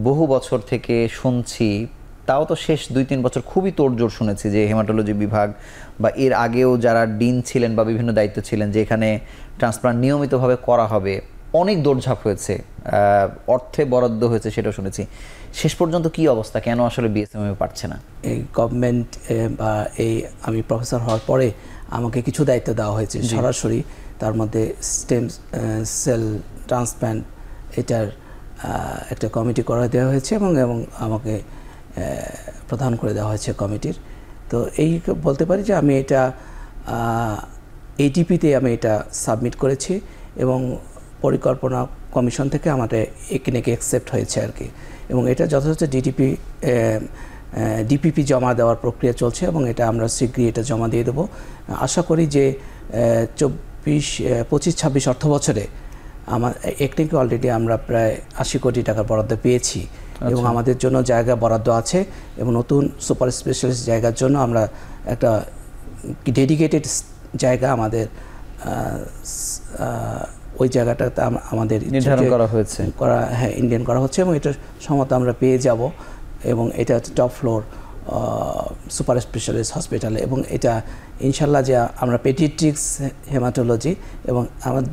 বহু বছর থেকে শুনছি, তাও তো শেষ 2-3 বছর খুবই তোড়জোড় শুনেছি যে হেমাটোলজি বিভাগ বা এর আগেও যারা ডিন ছিলেন বা বিভিন্ন দায়িত্ব ছিলেন যে এখানে ট্রান্সপ্লান্ট নিয়মিতভাবে করা হবে, অনেক দৌড়ঝাঁপ হয়েছে, অর্থে বরাদ্দ হয়েছে, সেটাও শুনেছি। শেষ পর্যন্ত কি অবস্থা, কেন আসলে বিএসএমএম পারছে না? এই গভর্নমেন্ট বা এই আমি প্রফেসর হওয়ার পরে আমাকে কিছু দায়িত্ব দেওয়া হয়েছে সরাসরি, তার মধ্যে স্টেম সেল ট্রান্সপ্লান্ট এটার একটা কমিটি করে দেওয়া হয়েছে এবং আমাকে প্রধান করে দেওয়া হয়েছে কমিটির। তো এই বলতে পারি যে আমি এটা এটিপিতে আমি এটা সাবমিট করেছি এবং পরিকল্পনা কমিশন থেকে আমাদের এখানে অ্যাকসেপ্ট হয়েছে আর কি, এবং এটা যথাযথ ডিপিপি জমা দেওয়ার প্রক্রিয়া চলছে এবং এটা আমরা শীঘ্রই এটা জমা দিয়ে দেবো। আশা করি যে 25-26 অর্থ বছরে আমার একটিকে অলরেডি আমরা প্রায় 80 কোটি টাকা বরাদ্দ পেয়েছি এবং আমাদের জন্য জায়গা বরাদ্দ আছে, এবং নতুন সুপার স্পেশালিস্ট জায়গার জন্য আমরা একটা ডেডিকেটেড জায়গা আমাদের ওই জায়গাটাতে আমাদের নির্ধারণ করা হয়েছে, হ্যাঁ, ইন্ডিয়ান করা হচ্ছে, এবং এটা সম্ভবত আমরা পেয়ে যাব। এবং এটা হচ্ছে টপ ফ্লোর সুপার স্পেশালিস্ট হসপিটালে, এবং এটা ইনশাল্লাহ যে আমরা পেডিয়াট্রিক্স, হেমাটোলজি এবং আমার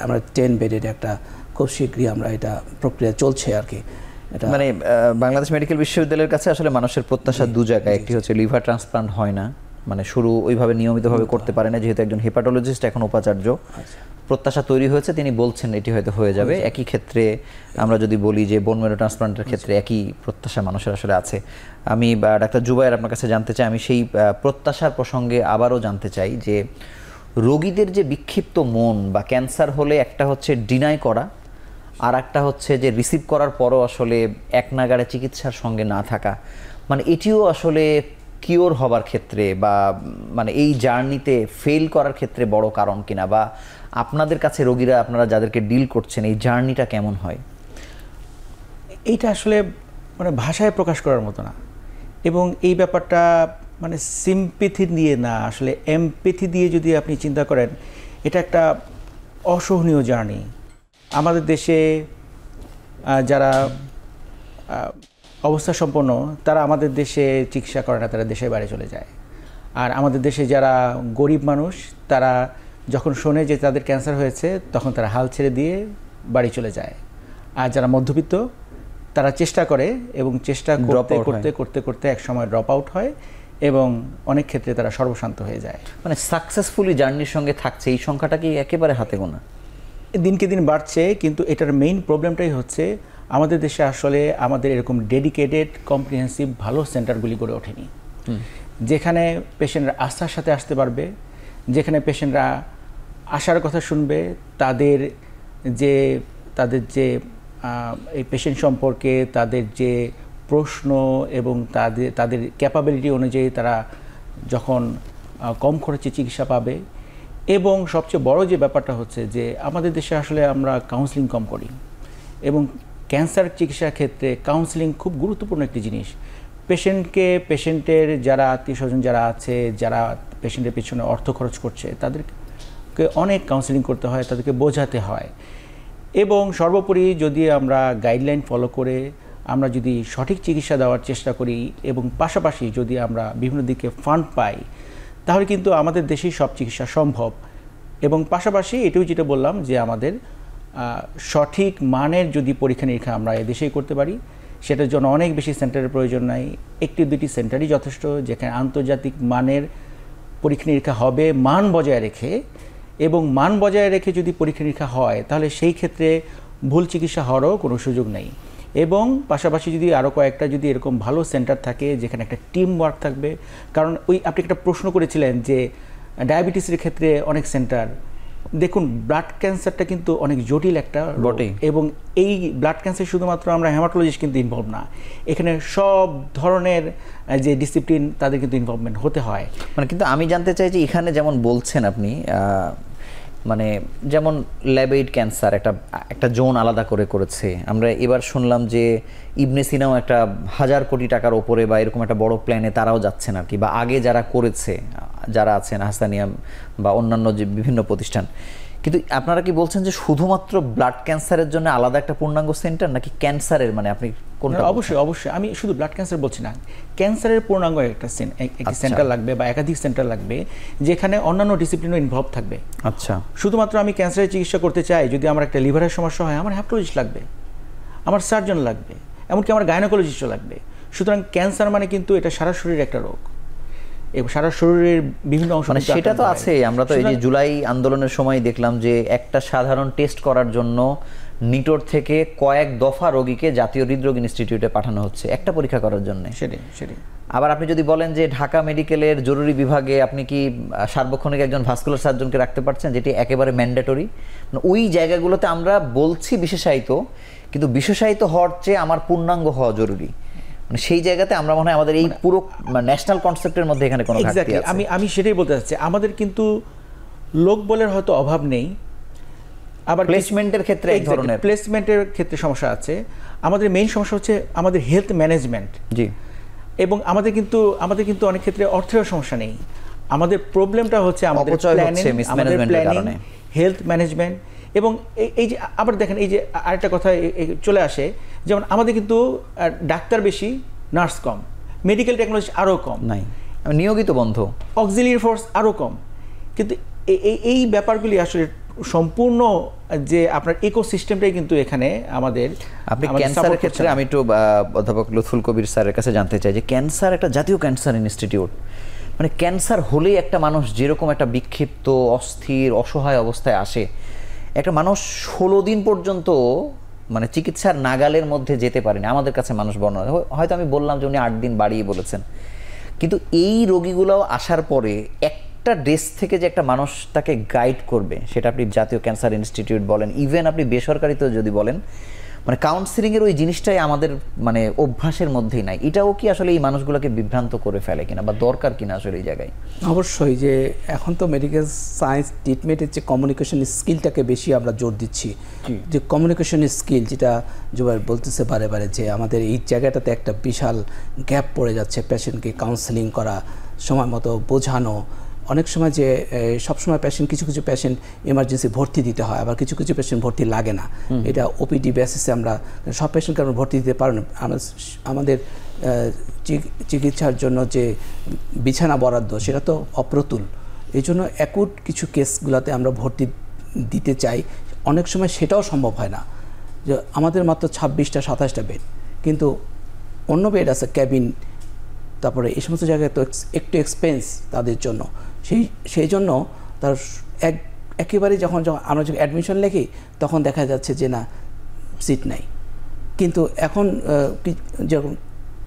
আমরা 10 বেডের একটা খুব শীঘ্রই আমরা এটা প্রক্রিয়া চলছে আর কি। মানে বাংলাদেশ মেডিকেল বিশ্ববিদ্যালয়ের কাছে আসলে মানুষের প্রত্যাশা দু জায়গায়, একটি হচ্ছে লিভার ট্রান্সপ্লান্ট হয় না, মানে শুরু ওইভাবে নিয়মিতভাবে করতে পারে না, যেহেতু একজন হেপাটোলজিস্ট এখন উপাচার্য, প্রত্যাশা তৈরি হয়েছে, তিনি বলছেন এটি হয়তো হয়ে যাবে। একই ক্ষেত্রে আমরা যদি বলি যে বোন ম্যারো ট্রান্সপ্লান্টের ক্ষেত্রে একই প্রত্যাশা মানুষের আসলে আছে। আমি ডাক্তার জুবায়ের আপনার কাছে জানতে চাই, আমি সেই প্রত্যাশার প্রসঙ্গে আবারও জানতে চাই যে রোগীদের যে বিক্ষিপ্ত মন বা ক্যান্সার হলে একটা হচ্ছে ডিনাই করা, আর একটা হচ্ছে যে রিসিভ করার পরও আসলে এক নাগাড়ে চিকিৎসার সঙ্গে না থাকা, মানে এটিও আসলে কিওর হবার ক্ষেত্রে বা মানে এই জার্নিতে ফেল করার ক্ষেত্রে বড় কারণ কিনা, বা আপনাদের কাছে রোগীরা আপনারা যাদেরকে ডিল করছেন এই জার্নিটা কেমন হয়? এইটা আসলে মানে ভাষায় প্রকাশ করার মতো না, এবং এই ব্যাপারটা মানে সিম্পিথি দিয়ে না, আসলে এমপ্যাথি দিয়ে যদি আপনি চিন্তা করেন, এটা একটা অসহনীয় জার্নি। আমাদের দেশে যারা অবস্থা সম্পন্ন তারা আমাদের দেশে চিকিৎসা করে না, তারা দেশের বাইরে চলে যায়। আর আমাদের দেশে যারা গরিব মানুষ তারা যখন শোনে যে তাদের ক্যান্সার হয়েছে তখন তারা হাল ছেড়ে দিয়ে বাড়ি চলে যায়। আর যারা মধ্যবিত্ত তারা চেষ্টা করে, এবং চেষ্টা করতে করতে করতে করতে এক সময় ড্রপ আউট হয়, এবং অনেক ক্ষেত্রে তারা সর্বশান্ত হয়ে যায়। মানে সাকসেসফুলি জার্নির সঙ্গে থাকছে এই সংখ্যাটা কি একেবারে হাতে গোনা? দিনকে দিন বাড়ছে, কিন্তু এটার মেইন প্রবলেমটাই হচ্ছে আমাদের দেশে আসলে আমাদের এরকম ডেডিকেটেড কম্প্রিহেন্সিভ ভালো সেন্টারগুলি গড়ে ওঠেনি, যেখানে পেশেন্টরা আস্থার সাথে আসতে পারবে, যেখানে পেশেন্টরা আসার কথা শুনবে, তাদের যে এই পেশেন্ট সম্পর্কে তাদের যে প্রশ্ন এবং তাদের ক্যাপাবিলিটি অনুযায়ী তারা যখন কম খরচে চিকিৎসা পাবে। এবং সবচেয়ে বড় যে ব্যাপারটা হচ্ছে যে আমাদের দেশে আসলে আমরা কাউন্সেলিং কম করি, এবং ক্যান্সার চিকিৎসার ক্ষেত্রে কাউন্সেলিং খুব গুরুত্বপূর্ণ একটি জিনিস। পেশেন্টের যারা আত্মীয় স্বজন যারা আছে, যারা পেশেন্টের পেছনে অর্থ খরচ করছে, তাদেরকে অনেক কাউন্সেলিং করতে হয়, তাদেরকে বোঝাতে হয়। এবং সর্বোপরি যদি আমরা গাইডলাইন ফলো করে আমরা যদি সঠিক চিকিৎসা দেওয়ার চেষ্টা করি, এবং পাশাপাশি যদি আমরা বিভিন্ন দিকে ফান্ড পাই, তাহলে কিন্তু আমাদের দেশেই সব চিকিৎসা সম্ভব। এবং পাশাপাশি এটাও যেটা বললাম যে আমাদের সঠিক মানের যদি পরীক্ষা নিরীক্ষা আমরা এদেশেই করতে পারি, সেটার জন্য অনেক বেশি সেন্টারের প্রয়োজন নাই, একটি দুটি সেন্টারই যথেষ্ট, যেখানে আন্তর্জাতিক মানের পরীক্ষা নিরীক্ষা হবে মান বজায় রেখে। এবং মান বজায় রেখে যদি পরীক্ষা নিরীক্ষা হয় তাহলে সেই ক্ষেত্রে ভুল চিকিৎসা হওয়ারও কোনো সুযোগ নেই। এবং পাশাপাশি যদি আরও কয়েকটা যদি এরকম ভালো সেন্টার থাকে যেখানে একটা টিম ওয়ার্ক থাকবে, কারণ আপনি একটা প্রশ্ন করেছিলেন যে ডায়াবেটিসের ক্ষেত্রে অনেক সেন্টার, দেখুন ব্লাড ক্যান্সারটা কিন্তু অনেক জটিল একটা রোগ, এবং এই ব্লাড ক্যান্সার শুধুমাত্র আমরা হেমাটোলজিস্ট কিন্তু ইনভলভ না, এখানে সব ধরনের যে ডিসিপ্লিন তাদের কিন্তু ইনভলভমেন্ট হতে হয়। মানে কিন্তু আমি জানতে চাই যে এখানে যেমন বলছেন আপনি, মানে যেমন ল্যাবেইড ক্যান্সার একটা জোন আলাদা করেছে, আমরা এবার শুনলাম যে ইবনে সিনাও একটা 1000 কোটি টাকার ওপরে বা এরকম একটা বড় প্ল্যানে তারাও যাচ্ছেন আর কি, বা আগে যারা করেছে যারা আছেন হাসানিয়া বা অন্যান্য যে বিভিন্ন প্রতিষ্ঠান। কিন্তু আপনারা কি বলছেন যে শুধুমাত্র ব্লাড ক্যান্সারের জন্য আলাদা একটা পূর্ণাঙ্গ সেন্টার, নাকি ক্যান্সারের, মানে আপনি কোনটা? অবশ্যই অবশ্যই, আমি শুধু ব্লাড ক্যান্সার বলছি না, ক্যান্সারের পূর্ণাঙ্গ একটা সেন্টার লাগবে বা একাধিক সেন্টার লাগবে যেখানে অন্যান্য ডিসিপ্লিনও ইনভলভ থাকবে। আচ্ছা, শুধুমাত্র আমি ক্যান্সারের চিকিৎসা করতে চাই, যদি আমার একটা লিভারের সমস্যা হয় আমার হেপাটোলজিস্ট লাগবে, আমার সার্জন লাগবে, এমনকি আমার গাইনোকোলজিস্টও লাগবে। সুতরাং ক্যান্সার মানে কিন্তু এটা সারা শরীরের একটা রোগ, এবং সারা শরীরের বিভিন্ন অংশ, মানে সেটা তো আছে। আমরা তো এই যে জুলাই আন্দোলনের সময় দেখলাম যে একটা সাধারণ টেস্ট করার জন্য নিটোর থেকে কয়েক দফা রোগীকে জাতীয় হৃদরোগ ইনস্টিটিউটে পাঠানো হচ্ছে একটা পরীক্ষা করার জন্য। সেটাই। আবার আপনি যদি বলেন যে ঢাকা মেডিকেলের জরুরি বিভাগে আপনি কি সার্বক্ষণিক একজন ভাস্কুলার সার্জনকে রাখতে পারছেন, যেটি একেবারে ম্যান্ডেটরি। ওই জায়গাগুলোতে আমরা বলছি বিশেষায়িত, কিন্তু বিশেষায়িত হওয়ার চেয়ে আমার পূর্ণাঙ্গ হওয়া জরুরি। মানে সেই জায়গাতে আমরা মনে হয় আমাদের এই পুরো ন্যাশনাল কনসেপ্টের মধ্যে এখানে কোনো ঘাটতি আছে। আমি সেটাই বলতে চাচ্ছি, আমাদের কিন্তু লোক বলের হয়তো অভাব নেই, আবার প্লেসমেন্টের ক্ষেত্রে এক ধরনের প্লেসমেন্টের ক্ষেত্রে সমস্যা আছে। আমাদের মেইন সমস্যা হচ্ছে আমাদের হেলথ ম্যানেজমেন্ট। জি, এবং আমাদের কিন্তু অনেক ক্ষেত্রে অর্থের সমস্যা নেই, আমাদের প্রবলেমটা হচ্ছে আমাদের প্ল্যানিং, হেলথ ম্যানেজমেন্ট। এবং এই যে আবার দেখেন, এই যে আরেকটা কথা চলে আসে, যেমন আমাদের কিন্তু ডাক্তার বেশি, নার্স কম, মেডিকেল টেকনোলজি আরও কম, নাই নিয়োগিত বন্ধ, অক্সিলিয়ারি ফোর্স আরও কম। কিন্তু এই ব্যাপারগুলি আসলে সম্পূর্ণ যে আপনার ইকোসিস্টেমটাই কিন্তু এখানে আমাদের। আপনি ক্যান্সারের ক্ষেত্রে আমি একটু অধ্যাপক লুৎফুল কবির স্যারের কাছে জানতে চাই যে ক্যান্সার একটা জাতীয় ক্যান্সার ইনস্টিটিউট, মানে ক্যান্সার হলেই একটা মানুষ যেরকম একটা বিক্ষিপ্ত, অস্থির, অসহায় অবস্থায় আসে, একটা মানুষ 16 দিন পর্যন্ত মানে চিকিৎসার নাগালের মধ্যে যেতে পারেনি আমাদের কাছে মানুষ বর্ণনা। হয়তো আমি বললাম যে উনি 8 দিন বাড়িয়ে বলেছেন, কিন্তু এই রোগীগুলো আসার পরে একটা ডেস্ক থেকে যে একটা মানুষ তাকে গাইড করবে, সেটা আপনি জাতীয় ক্যান্সার ইনস্টিটিউট বলেন, ইভেন আপনি বেসরকারিতেও যদি বলেন, মানে কাউন্সিলিংয়ের ওই জিনিসটাই আমাদের মানে অভ্যাসের মধ্যেই নাই। এটাও কি আসলে এই মানুষগুলোকে বিভ্রান্ত করে ফেলে কিনা বা দরকার কিনা আসলে এই জায়গায়? অবশ্যই, যে এখন তো মেডিকেল সায়েন্স ট্রিটমেন্টের যে কমিউনিকেশন স্কিলটাকে বেশি আমরা জোর দিচ্ছি, যে কমিউনিকেশন স্কিল যেটা জুবায়ের বলতেছে বারে বারে, যে আমাদের এই জায়গাটাতে একটা বিশাল গ্যাপ পড়ে যাচ্ছে। পেশেন্টকে কাউন্সেলিং করা, সময় মতো বোঝানো, অনেক সময় যে সবসময় পেশেন্ট, কিছু কিছু পেশেন্ট এমার্জেন্সি ভর্তি দিতে হয়, আবার কিছু কিছু পেশেন্ট ভর্তি লাগে না। এটা ওপিডি বেসিসে আমরা সব পেশেন্টকে আমরা ভর্তি দিতে পারি না। আমাদের চিকিৎসার জন্য যে বিছানা বরাদ্দ সেটা তো অপ্রতুল, এই জন্য অ্যাকুট কিছু কেসগুলোতে আমরা ভর্তি দিতে চাই, অনেক সময় সেটাও সম্ভব হয় না। যে আমাদের মাত্র 26টা 27টা বেড, কিন্তু অন্য বেড আছে ক্যাবিন, তারপরে এই সমস্ত জায়গায় তো একটু এক্সপেন্স তাদের জন্য, সেই জন্য তার একেবারেই যখন আমরা যখন অ্যাডমিশন লেখি তখন দেখা যাচ্ছে যে না, সিট নাই। কিন্তু এখন যখন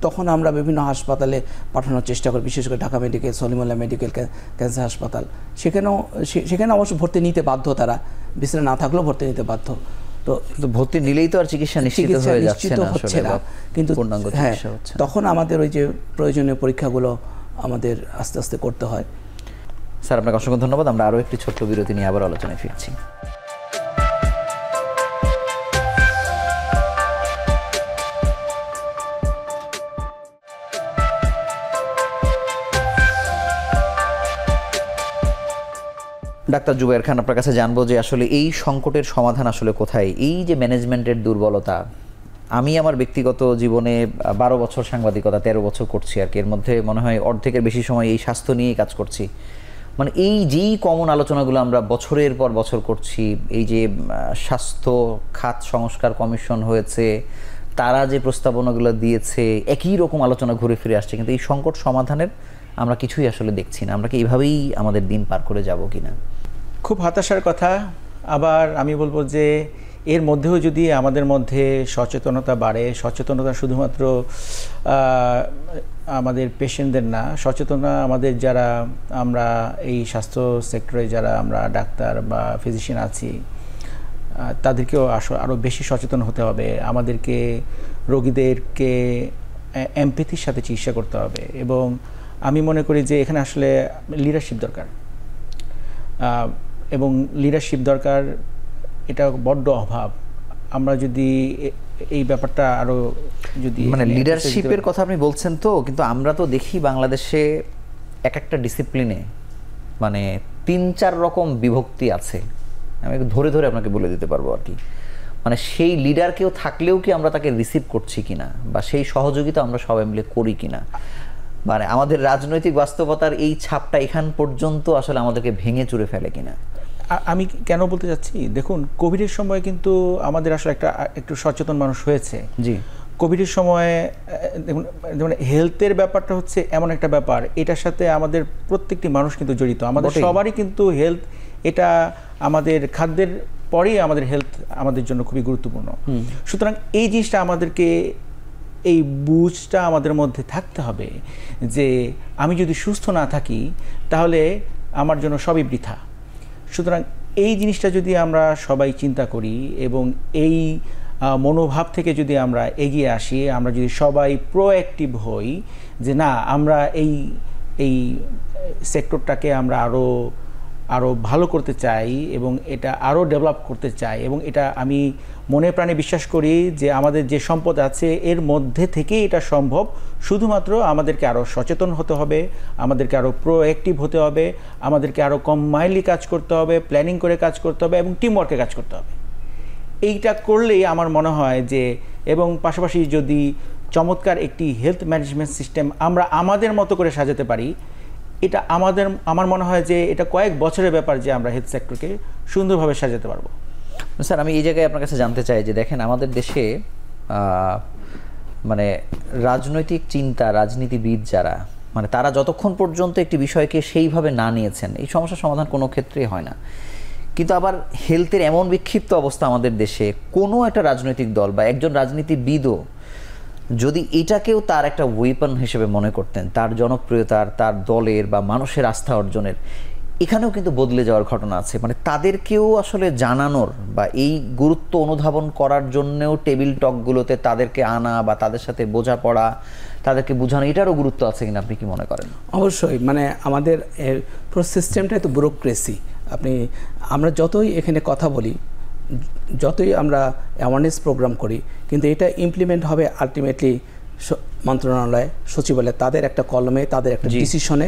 তখন আমরা বিভিন্ন হাসপাতালে পাঠানোর চেষ্টা করি, বিশেষ করে Dhaka medical, Salimullah medical cancer হাসপাতাল, সেখানে অবশ্য ভর্তি নিতে বাধ্য, তারা বিছানা না থাকলেও ভর্তি নিতে বাধ্য। তো ভর্তি নিলেই তো আর চিকিৎসা নিশ্চিত হয়ে যাচ্ছে না, কিন্তু হ্যাঁ, তখন আমাদের ওই যে প্রয়োজনীয় পরীক্ষাগুলো আমাদের আস্তে আস্তে করতে হয়। স্যার, আপনাকে অসংখ্য ধন্যবাদ। আমরা আরও একটি ছোট্ট বিরতি নিয়ে আবার আলোচনায় ফিরছি। ডাক্তার জুবায়ের খান, আপনার কাছে জানবো যে আসলে এই সংকটের সমাধান আসলে কোথায়? এই যে ম্যানেজমেন্টের দুর্বলতা, আমি আমার ব্যক্তিগত জীবনে 12 বছর সাংবাদিকতা, 13 বছর করছি আর কি, এর মধ্যে মনে হয় অর্ধেকের বেশি সময় এই স্বাস্থ্য নিয়েই কাজ করছি। মানে এই যেই কমন আলোচনাগুলো আমরা বছরের পর বছর করছি, এই যে স্বাস্থ্য খাত সংস্কার কমিশন হয়েছে, তারা যে প্রস্তাবনাগুলো দিয়েছে, একই রকম আলোচনা ঘুরে ফিরে আসছে, কিন্তু এই সংকট সমাধানের আমরা কিছুই আসলে দেখছি না। আমরা কি এইভাবেই আমাদের দিন পার করে যাব কিনা? খুব হতাশার কথা। আবার আমি বলবো যে এর মধ্যেও যদি আমাদের মধ্যে সচেতনতা বাড়ে, সচেতনতা শুধুমাত্র আমাদের পেশেন্টদের না, সচেতনতা আমাদের যারা আমরা এই স্বাস্থ্য সেক্টরে যারা আমরা ডাক্তার বা ফিজিশিয়ান আছি, তাদেরকেও আরও বেশি সচেতন হতে হবে। আমাদেরকে রোগীদেরকে এমপ্যাথির সাথে চিকিৎসা করতে হবে, এবং আমি মনে করি যে এখানে আসলে লিডারশিপ দরকার, এবং লিডারশিপ দরকার, এটা বড্ড অভাব। আমরা যদি এই ব্যাপারটা আরও যদি মানে লিডারশিপের কথা আপনি বলছেন তো, কিন্তু আমরা তো দেখি বাংলাদেশে এক একটা ডিসিপ্লিনে মানে 3-4 রকম বিভক্তি আছে। আমি ধরে ধরে আপনাকে বলে দিতে পারবো আর কি। মানে সেই লিডার কেউ থাকলেও কি আমরা তাকে রিসিভ করছি কিনা, বা সেই সহযোগিতা আমরা সবাই মিলে করি কিনা, মানে আমাদের রাজনৈতিক বাস্তবতার এই ছাপটা এখান পর্যন্ত আসলে আমাদেরকে ভেঙে চুরে ফেলে কিনা। আমি কেন বলতে চাচ্ছি, দেখুন কোভিডের সময় কিন্তু আমাদের আসলে একটু সচেতন মানুষ হয়েছে। জি, কোভিডের সময় দেখুন, যেমন হেলথের ব্যাপারটা হচ্ছে এমন একটা ব্যাপার, এটার সাথে আমাদের প্রত্যেকটি মানুষ কিন্তু জড়িত, আমাদের সবারই কিন্তু হেলথ, এটা আমাদের খাদ্যের পরেই আমাদের হেলথ আমাদের জন্য খুবই গুরুত্বপূর্ণ। সুতরাং এই জিনিসটা আমাদেরকে, এই বুঝটা আমাদের মধ্যে থাকতে হবে যে আমি যদি সুস্থ না থাকি তাহলে আমার জন্য সবই বৃথা। সুতরাং এই জিনিসটা যদি আমরা সবাই চিন্তা করি এবং এই মনোভাব থেকে যদি আমরা এগিয়ে আসি, আমরা যদি সবাই প্রোঅ্যাক্টিভ হই যে না, আমরা এই সেক্টরটাকে আমরা আরও ভালো করতে চাই এবং এটা আরও ডেভেলপ করতে চাই, এবং এটা আমি মনে প্রাণে বিশ্বাস করি যে আমাদের যে সম্পদ আছে এর মধ্যে থেকেই এটা সম্ভব। শুধুমাত্র আমাদেরকে আরও সচেতন হতে হবে, আমাদেরকে আরও প্রোঅ্যাক্টিভ হতে হবে, আমাদেরকে আরও কম্বাইনলি কাজ করতে হবে, প্ল্যানিং করে কাজ করতে হবে এবং টিমওয়ার্কে কাজ করতে হবে। এইটা করলেই আমার মনে হয় যে, এবং পাশাপাশি যদি চমৎকার একটি হেলথ ম্যানেজমেন্ট সিস্টেম আমরা আমাদের মতো করে সাজাতে পারি, এটা আমার মনে হয় যে এটা কয়েক বছরের ব্যাপার যে আমরা হেলথ সেক্টরকে সুন্দরভাবে সাজাতে পারবো। স্যার আমি এই জায়গায় আপনার কাছে জানতে চাই যে দেখেন আমাদের দেশে মানে রাজনৈতিক চিন্তা, রাজনীতিবিদ যারা, মানে তারা যতক্ষণ পর্যন্ত একটি বিষয়কে সেইভাবে না নিয়েছেন এই সমস্যার সমাধান কোনো ক্ষেত্রেই হয় না। কিন্তু আবার হেলথের এমন বিক্ষিপ্ত অবস্থা আমাদের দেশে, কোনো একটা রাজনৈতিক দল বা একজন রাজনীতিবিদও যদি এটাকেও তার একটা ওয়েপন হিসেবে মনে করতেন, তার জনপ্রিয়তার, তার দলের বা মানুষের আস্থা অর্জনের, এখানেও কিন্তু বদলে যাওয়ার ঘটনা আছে। মানে তাদেরকেও আসলে জানানোর বা এই গুরুত্ব অনুধাবন করার জন্যও টেবিল টকগুলোতে তাদেরকে আনা বা তাদের সাথে বোঝাপড়া, তাদেরকে বোঝানো, এটারও গুরুত্ব আছে কিনা আপনি কি মনে করেন? অবশ্যই, মানে আমাদের পুরো সিস্টেমটাই তো ব্যুরোক্রেসি। আমরা যতই এখানে কথা বলি, যতই আমরা অ্যাওয়ারনেস প্রোগ্রাম করি, কিন্তু এটা ইমপ্লিমেন্ট হবে আলটিমেটলি মন্ত্রণালয়, সচিবালয়, তাদের একটা কলমে, তাদের একটা ডিসিশনে,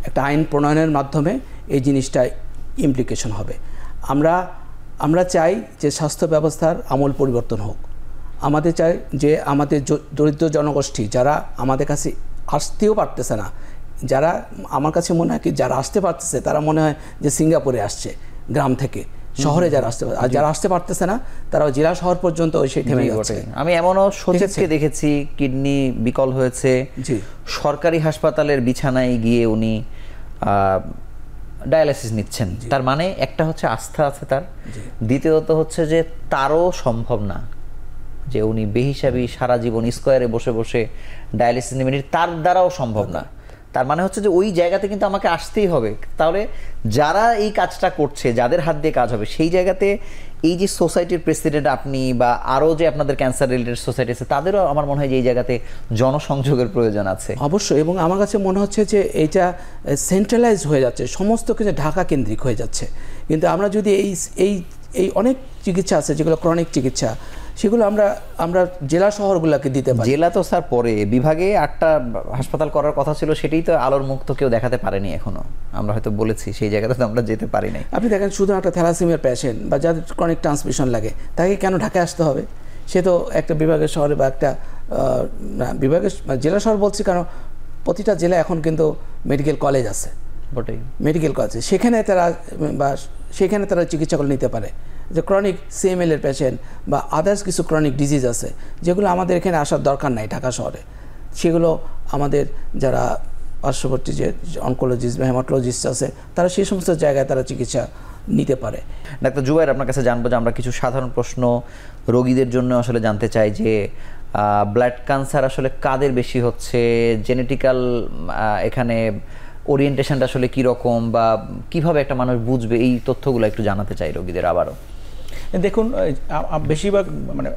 একটা আইন প্রণয়নের মাধ্যমে এই জিনিসটা ইমপ্লিকেশন হবে। আমরা চাই যে স্বাস্থ্য ব্যবস্থার আমূল পরিবর্তন হোক। আমাদের চাই যে আমাদের দরিদ্র জনগোষ্ঠী যারা আমাদের কাছে আসতেও পারতেছে না, যারা আমার কাছে মনে হয় কি যারা আসতে পারতেছে তারা মনে হয় যে সিঙ্গাপুরে আসছে গ্রাম থেকে শহরে, যারা আসতে আর যারা আসতে পারতেছে না তারা জেলা শহর পর্যন্ত সেই থেমে যাচ্ছে। আমি এমনও সচিবকে দেখেছি কিডনি বিকল হয়েছে, সরকারি হাসপাতালের বিছানায় গিয়ে উনি ডায়ালাইসিস নিচ্ছেন। তার মানে একটা হচ্ছে আস্থা আছে তার, দ্বিতীয়ত হচ্ছে যে তারও সম্ভব না যে উনি বেহিসাবি সারা জীবন স্কোয়ারে বসে বসে ডায়ালিসিস নেবেন, তার দ্বারাও সম্ভব না। তার মানে হচ্ছে যে ওই জায়গাতে কিন্তু আমাকে আসতেই হবে। তাহলে যারা এই কাজটা করছে, যাদের হাত দিয়ে কাজ হবে, সেই জায়গাতে এই যে সোসাইটির প্রেসিডেন্ট আপনি বা আরও যে আপনাদের ক্যান্সার রিলেটেড সোসাইটি আছে, তাদেরও আমার মনে হয় যে এই জায়গাতে জনসংযোগের প্রয়োজন আছে অবশ্যই। এবং আমার কাছে মনে হচ্ছে যে এইটা সেন্ট্রালাইজ হয়ে যাচ্ছে, সমস্ত কিছু ঢাকা কেন্দ্রিক হয়ে যাচ্ছে। কিন্তু আমরা যদি এই অনেক চিকিৎসা আছে যেগুলো ক্রনিক চিকিৎসা, সেগুলো আমরা জেলা শহরগুলোকে দিতে পারি। জেলা তো স্যার পরে বিভাগে 8টা হাসপাতাল করার কথা ছিল, সেটাই তো আলোর মুখ তো কেউ দেখাতে পারেনি এখনো। আমরা হয়তো বলেছি সেই জায়গাতে তো আমরা যেতে পারি নাই। আপনি দেখেন শুধু একটা থ্যালাসেমিয়ার পেশেন্ট বা যাদের ক্রনিক ট্রান্সমিশন লাগে, তাকে কেন ঢাকায় আসতে হবে? সে তো একটা বিভাগের শহরে বা একটা বিভাগের জেলা শহর বলছি কারণ প্রতিটা জেলা এখন কিন্তু মেডিকেল কলেজ আছে, বটেই মেডিকেল কলেজ, সেখানে তারা চিকিৎসাগুলো নিতে পারে। যে ক্রনিক CML এর পেশেন্ট বা আদার্স কিছু ক্রনিক ডিজিজ আছে যেগুলো আমাদের এখানে আসার দরকার নাই ঢাকা শহরে, সেগুলো আমাদের যারা পার্শ্ববর্তী যে অনকোলজিস্ট বা হেমাটোলজিস্ট আছে তারা সেই সমস্ত জায়গায় তারা চিকিৎসা নিতে পারে। ডাক্তার জুবায়ের, আপনার কাছে জানবো যে আমরা কিছু সাধারণ প্রশ্ন রোগীদের জন্য আসলে জানতে চাই যে ব্লাড ক্যান্সার আসলে কাদের বেশি হচ্ছে, জেনেটিক্যাল এখানে ওরিয়েন্টেশনটা আসলে কীরকম বা কিভাবে একটা মানুষ বুঝবে, এই তথ্যগুলো একটু জানাতে চাই রোগীদের। আবারও দেখুন, বেশিরভাগ মানে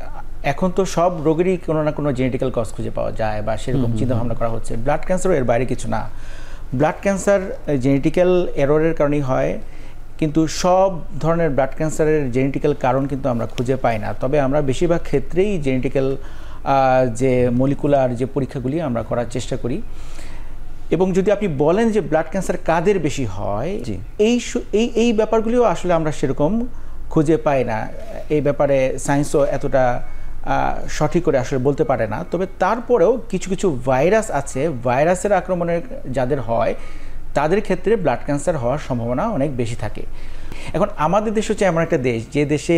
এখন তো সব রোগেরই কোনো না কোনো জেনেটিক্যাল কজ খুঁজে পাওয়া যায় বা সেরকম চিন্তাভাবনা করা হচ্ছে। ব্লাড ক্যান্সারও এর বাইরে কিছু না। ব্লাড ক্যান্সার জেনেটিক্যাল এররের কারণেই হয়, কিন্তু সব ধরনের ব্লাড ক্যান্সারের জেনেটিক্যাল কারণ কিন্তু আমরা খুঁজে পাই না। তবে আমরা বেশিরভাগ ক্ষেত্রেই জেনেটিক্যাল যে মলিকুলার যে পরীক্ষাগুলি আমরা করার চেষ্টা করি। এবং যদি আপনি বলেন যে ব্লাড ক্যান্সার কাদের বেশি হয়, এই ব্যাপারগুলিও আসলে আমরা সেরকম খুঁজে পাই না। এই ব্যাপারে সায়েন্সও এতটা সঠিক করে আসলে বলতে পারে না। তবে তারপরেও কিছু কিছু ভাইরাস আছে, ভাইরাসের আক্রমণে যাদের হয় তাদের ক্ষেত্রে ব্লাড ক্যান্সার হওয়ার সম্ভাবনা অনেক বেশি থাকে। এখন আমাদের দেশ হচ্ছে এমন একটা দেশ যে দেশে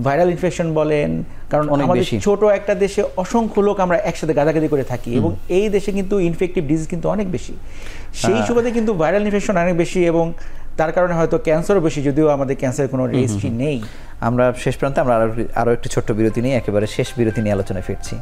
ভাইরাল ইনফেকশন বলেন, কারণ আমাদের ছোট একটা দেশে অসংখ্য লোক আমরা একসাথে গাদাগাদি করে থাকি এবং এই দেশে কিন্তু ইনফেক্টিভ ডিজিজ কিন্তু অনেক বেশি, সেই সুবাদে কিন্তু ভাইরাল ইনফেকশন অনেক বেশি এবং তার কারণে হয়তো ক্যান্সারও বেশি, যদিও আমাদের ক্যান্সারের কোনো রেজিস্ট্রি নেই। আমরা শেষ প্রান্তে আমরা আরও একটি ছোট্ট বিরতি নিয়ে একেবারে শেষ বিরতি নিয়ে আলোচনায় ফিরছি।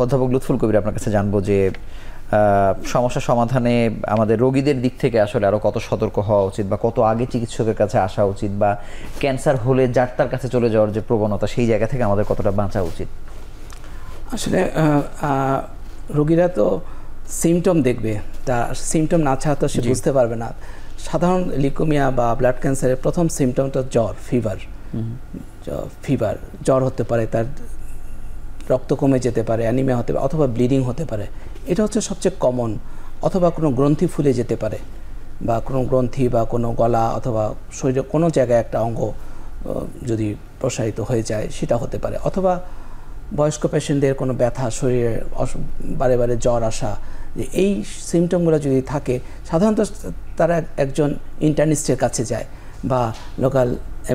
অধ্যাপক লুৎফুল কবির, আপনার কাছে জানবো যে সমস্যা সমাধানে আমাদের রোগীদের দিক থেকে আসলে আরও কত সতর্ক হওয়া উচিত বা কত আগে চিকিৎসকের কাছে আসা উচিত বা ক্যান্সার হলে যার কাছে চলে যাওয়ার যে প্রবণতা, সেই জায়গা থেকে আমাদের কতটা বাঁচা উচিত? আসলে রোগীরা তো সিমটম দেখবে, তা সিমটম না ছাড়া তো সে বুঝতে পারবে না। সাধারণ লিউকেমিয়া বা ব্লাড ক্যান্সারের প্রথম সিমটমটা জ্বর, ফিভার, জ্বর হতে পারে, তার রক্ত কমে যেতে পারে, অ্যানিমিয়া হতে পারে, অথবা ব্লিডিং হতে পারে। এটা হচ্ছে সবচেয়ে কমন। অথবা কোনো গ্রন্থি ফুলে যেতে পারে, বা কোনো গ্রন্থি বা কোনো গলা অথবা শরীরে কোনো জায়গায় একটা অঙ্গ যদি প্রসারিত হয়ে যায় সেটা হতে পারে, অথবা বয়স্ক পেশেন্টদের কোনো ব্যথা, শরীরে বারে বারে জ্বর আসা, যে এই সিমটমগুলো যদি থাকে সাধারণত তারা একজন ইন্টার্নিস্টের কাছে যায় বা লোকাল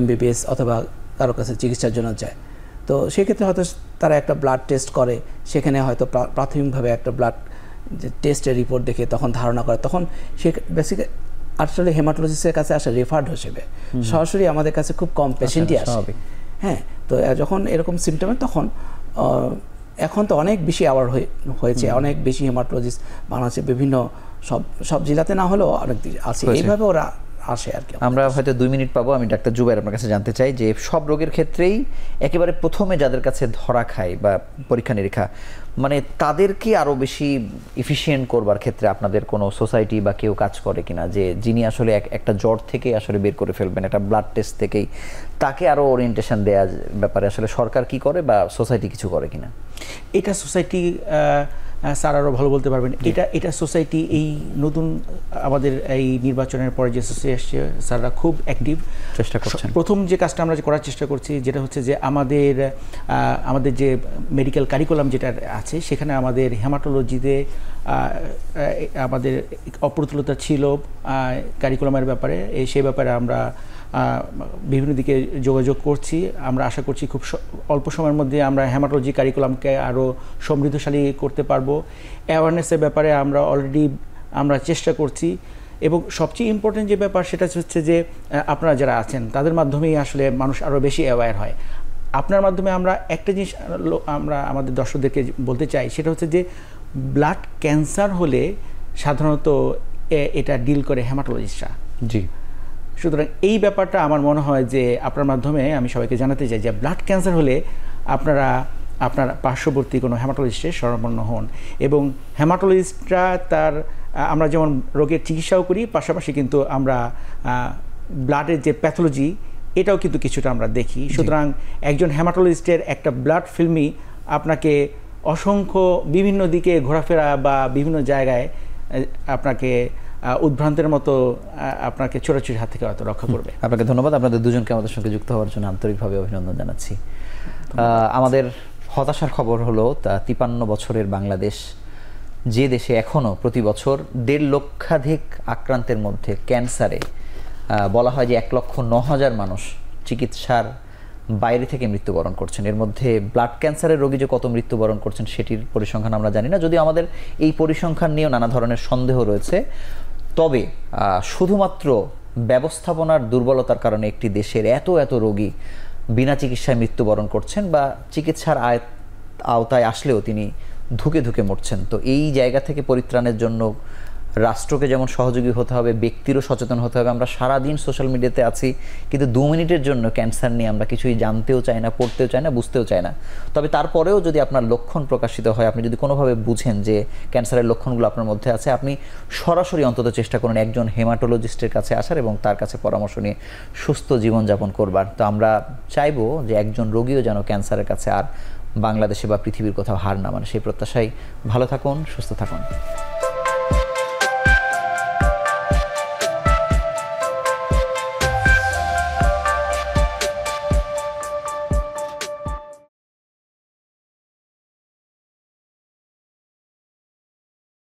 MBBS অথবা কারো কাছে চিকিৎসার জন্য যায়। তো সেক্ষেত্রে হয়তো তারা একটা ব্লাড টেস্ট করে, সেখানে হয়তো প্রাথমিকভাবে একটা ব্লাড টেস্টের রিপোর্ট দেখে তখন ধারণা করে, তখন সে বেসিক আসলে হেমাটোলজিস্টের কাছে আসে রেফার্ড হিসেবে, সরাসরি আমাদের কাছে খুব কম পেশেন্টই আসে। হ্যাঁ, তো যখন এরকম সিমটমে তখন এখন তো অনেক বেশি আওয়ার হয়েছে, অনেক বেশি হেমাটোলজিস্ট বাংলাদেশে বিভিন্ন সব জেলাতে না হলেও অনেক আছে, এইভাবে ওরা আসে আর কি। আমরা হয়তো 2 মিনিট পাবো। আমি ডাক্তার জুবায়ের আপনার কাছে জানতে চাই যে সব রোগের ক্ষেত্রেই একেবারে প্রথমে যাদের কাছে ধরা খায় বা পরীক্ষা নিরীক্ষা, মানে তাদেরকে আরও বেশি এফিশিয়েন্ট করবার ক্ষেত্রে আপনাদের কোনো সোসাইটি বা কেউ কাজ করে কিনা, যে যিনি আসলে একটা জ্বর থেকে আসলে বের করে ফেলবেন, একটা ব্লাড টেস্ট থেকেই তাকে আরও ওরিয়েন্টেশন দেওয়া ব্যাপারে আসলে সরকার কি করে বা সোসাইটি কিছু করে কিনা? এটা সোসাইটি স্যার আরও ভালো বলতে পারবেন। এটা সোসাইটি এই নতুন আমাদের এই নির্বাচনের পরে যে সোসাইটি আসছে স্যাররা খুব অ্যাক্টিভ চেষ্টা করছেন। প্রথম যে কাজটা আমরা করার চেষ্টা করছি যেটা হচ্ছে যে আমাদের যে মেডিকেল কারিকুলাম যেটা আছে সেখানে আমাদের হেমাটোলজিতে আমাদের অপ্রতুলতা ছিল কারিকুলামের ব্যাপারে, সেই ব্যাপারে আমরা বিভিন্ন দিকে যোগাযোগ করছি। আমরা আশা করছি খুব অল্প সময়ের মধ্যে আমরা হেমাটোলজি কারিকুলামকে আরও সমৃদ্ধশালী করতে পারবো। অ্যাওয়ারনেসের ব্যাপারে আমরা অলরেডি চেষ্টা করছি, এবং সবচেয়ে ইম্পর্টেন্ট যে ব্যাপার সেটা হচ্ছে যে আপনারা যারা আছেন তাদের মাধ্যমেই আসলে মানুষ আরও বেশি অ্যাওয়্যার হয়। আপনার মাধ্যমে আমরা একটা জিনিস আমরা আমাদের দর্শকদেরকে বলতে চাই, সেটা হচ্ছে যে ব্লাড ক্যান্সার হলে সাধারণত এটা ডিল করে হেমাটোলজিস্টরা। জি, সুতরাং এই ব্যাপারটা আমার মনে হয় যে আপনার মাধ্যমে আমি সবাইকে জানাতে চাই যে ব্লাড ক্যান্সার হলে আপনার পার্শ্ববর্তী কোনো হেমাটোলজিস্টের শরণাপন্ন হন, এবং হেমাটোলজিস্টরা আমরা যেমন রোগের চিকিৎসাও করি, পাশাপাশি কিন্তু আমরা ব্লাডের যে প্যাথোলজি এটাও কিন্তু কিছুটা আমরা দেখি। সুতরাং একজন হেমাটোলজিস্টের একটা ব্লাড ফিল্মই আপনাকে অসংখ্য বিভিন্ন দিকে ঘোরাফেরা বা বিভিন্ন জায়গায় আপনাকে উদ্ভ্রান্তের মতো আপনাকে ছোটাছুটির হাত থেকে হয়তো রক্ষা করবে। আপনাকে ধন্যবাদ। আপনাদের দুজনকে আমাদের সঙ্গে যুক্ত হওয়ার জন্য আন্তরিকভাবে অভিনন্দন জানাচ্ছি। আমাদের হতাশার খবর হলো 53 বছরের বাংলাদেশ, যে দেশে এখনও প্রতি বছর 1.5 লক্ষাধিক আক্রান্তের মধ্যে ক্যান্সারে বলা হয় যে 1,09,000 মানুষ চিকিৎসার বাইরে থেকে মৃত্যুবরণ করছেন। এর মধ্যে ব্লাড ক্যান্সারের রোগী যে কত মৃত্যুবরণ করছেন সেটির পরিসংখ্যান আমরা জানি না, যদিও আমাদের এই পরিসংখ্যান নিয়েও নানা ধরনের সন্দেহ রয়েছে। তবে শুধুমাত্র ব্যবস্থাপনার দুর্বলতার কারণে একটি দেশের এত রোগী বিনা চিকিৎসায় মৃত্যুবরণ করছেন বা চিকিৎসার আওতায় আসলেও তিনি ধুকে ধুকে মরছেন। তো এই জায়গা থেকে পরিত্রাণের জন্য রাষ্ট্রকে যেমন সহযোগী হতে হবে, ব্যক্তিরও সচেতন হতে হবে। আমরা সারাদিন সোশ্যাল মিডিয়াতে আছি, কিন্তু 2 মিনিটের জন্য ক্যান্সার নিয়ে আমরা কিছুই জানতেও চাই না, পড়তেও চাই না, বুঝতেও চাই না। তবে তারপরেও যদি আপনার লক্ষণ প্রকাশিত হয়, আপনি যদি কোনোভাবে বুঝেন যে ক্যান্সারের লক্ষণগুলো আপনার মধ্যে আছে, আপনি সরাসরি অন্তত চেষ্টা করুন একজন হেমাটোলজিস্টের কাছে আসার এবং তার কাছে পরামর্শ নিয়ে সুস্থ জীবনযাপন করবার। তো আমরা চাইবো যে একজন রোগীও যেন ক্যান্সারের কাছে আর বাংলাদেশে বা পৃথিবীর কোথাও হার না মানে, সেই প্রত্যাশায় ভালো থাকুন, সুস্থ থাকুন।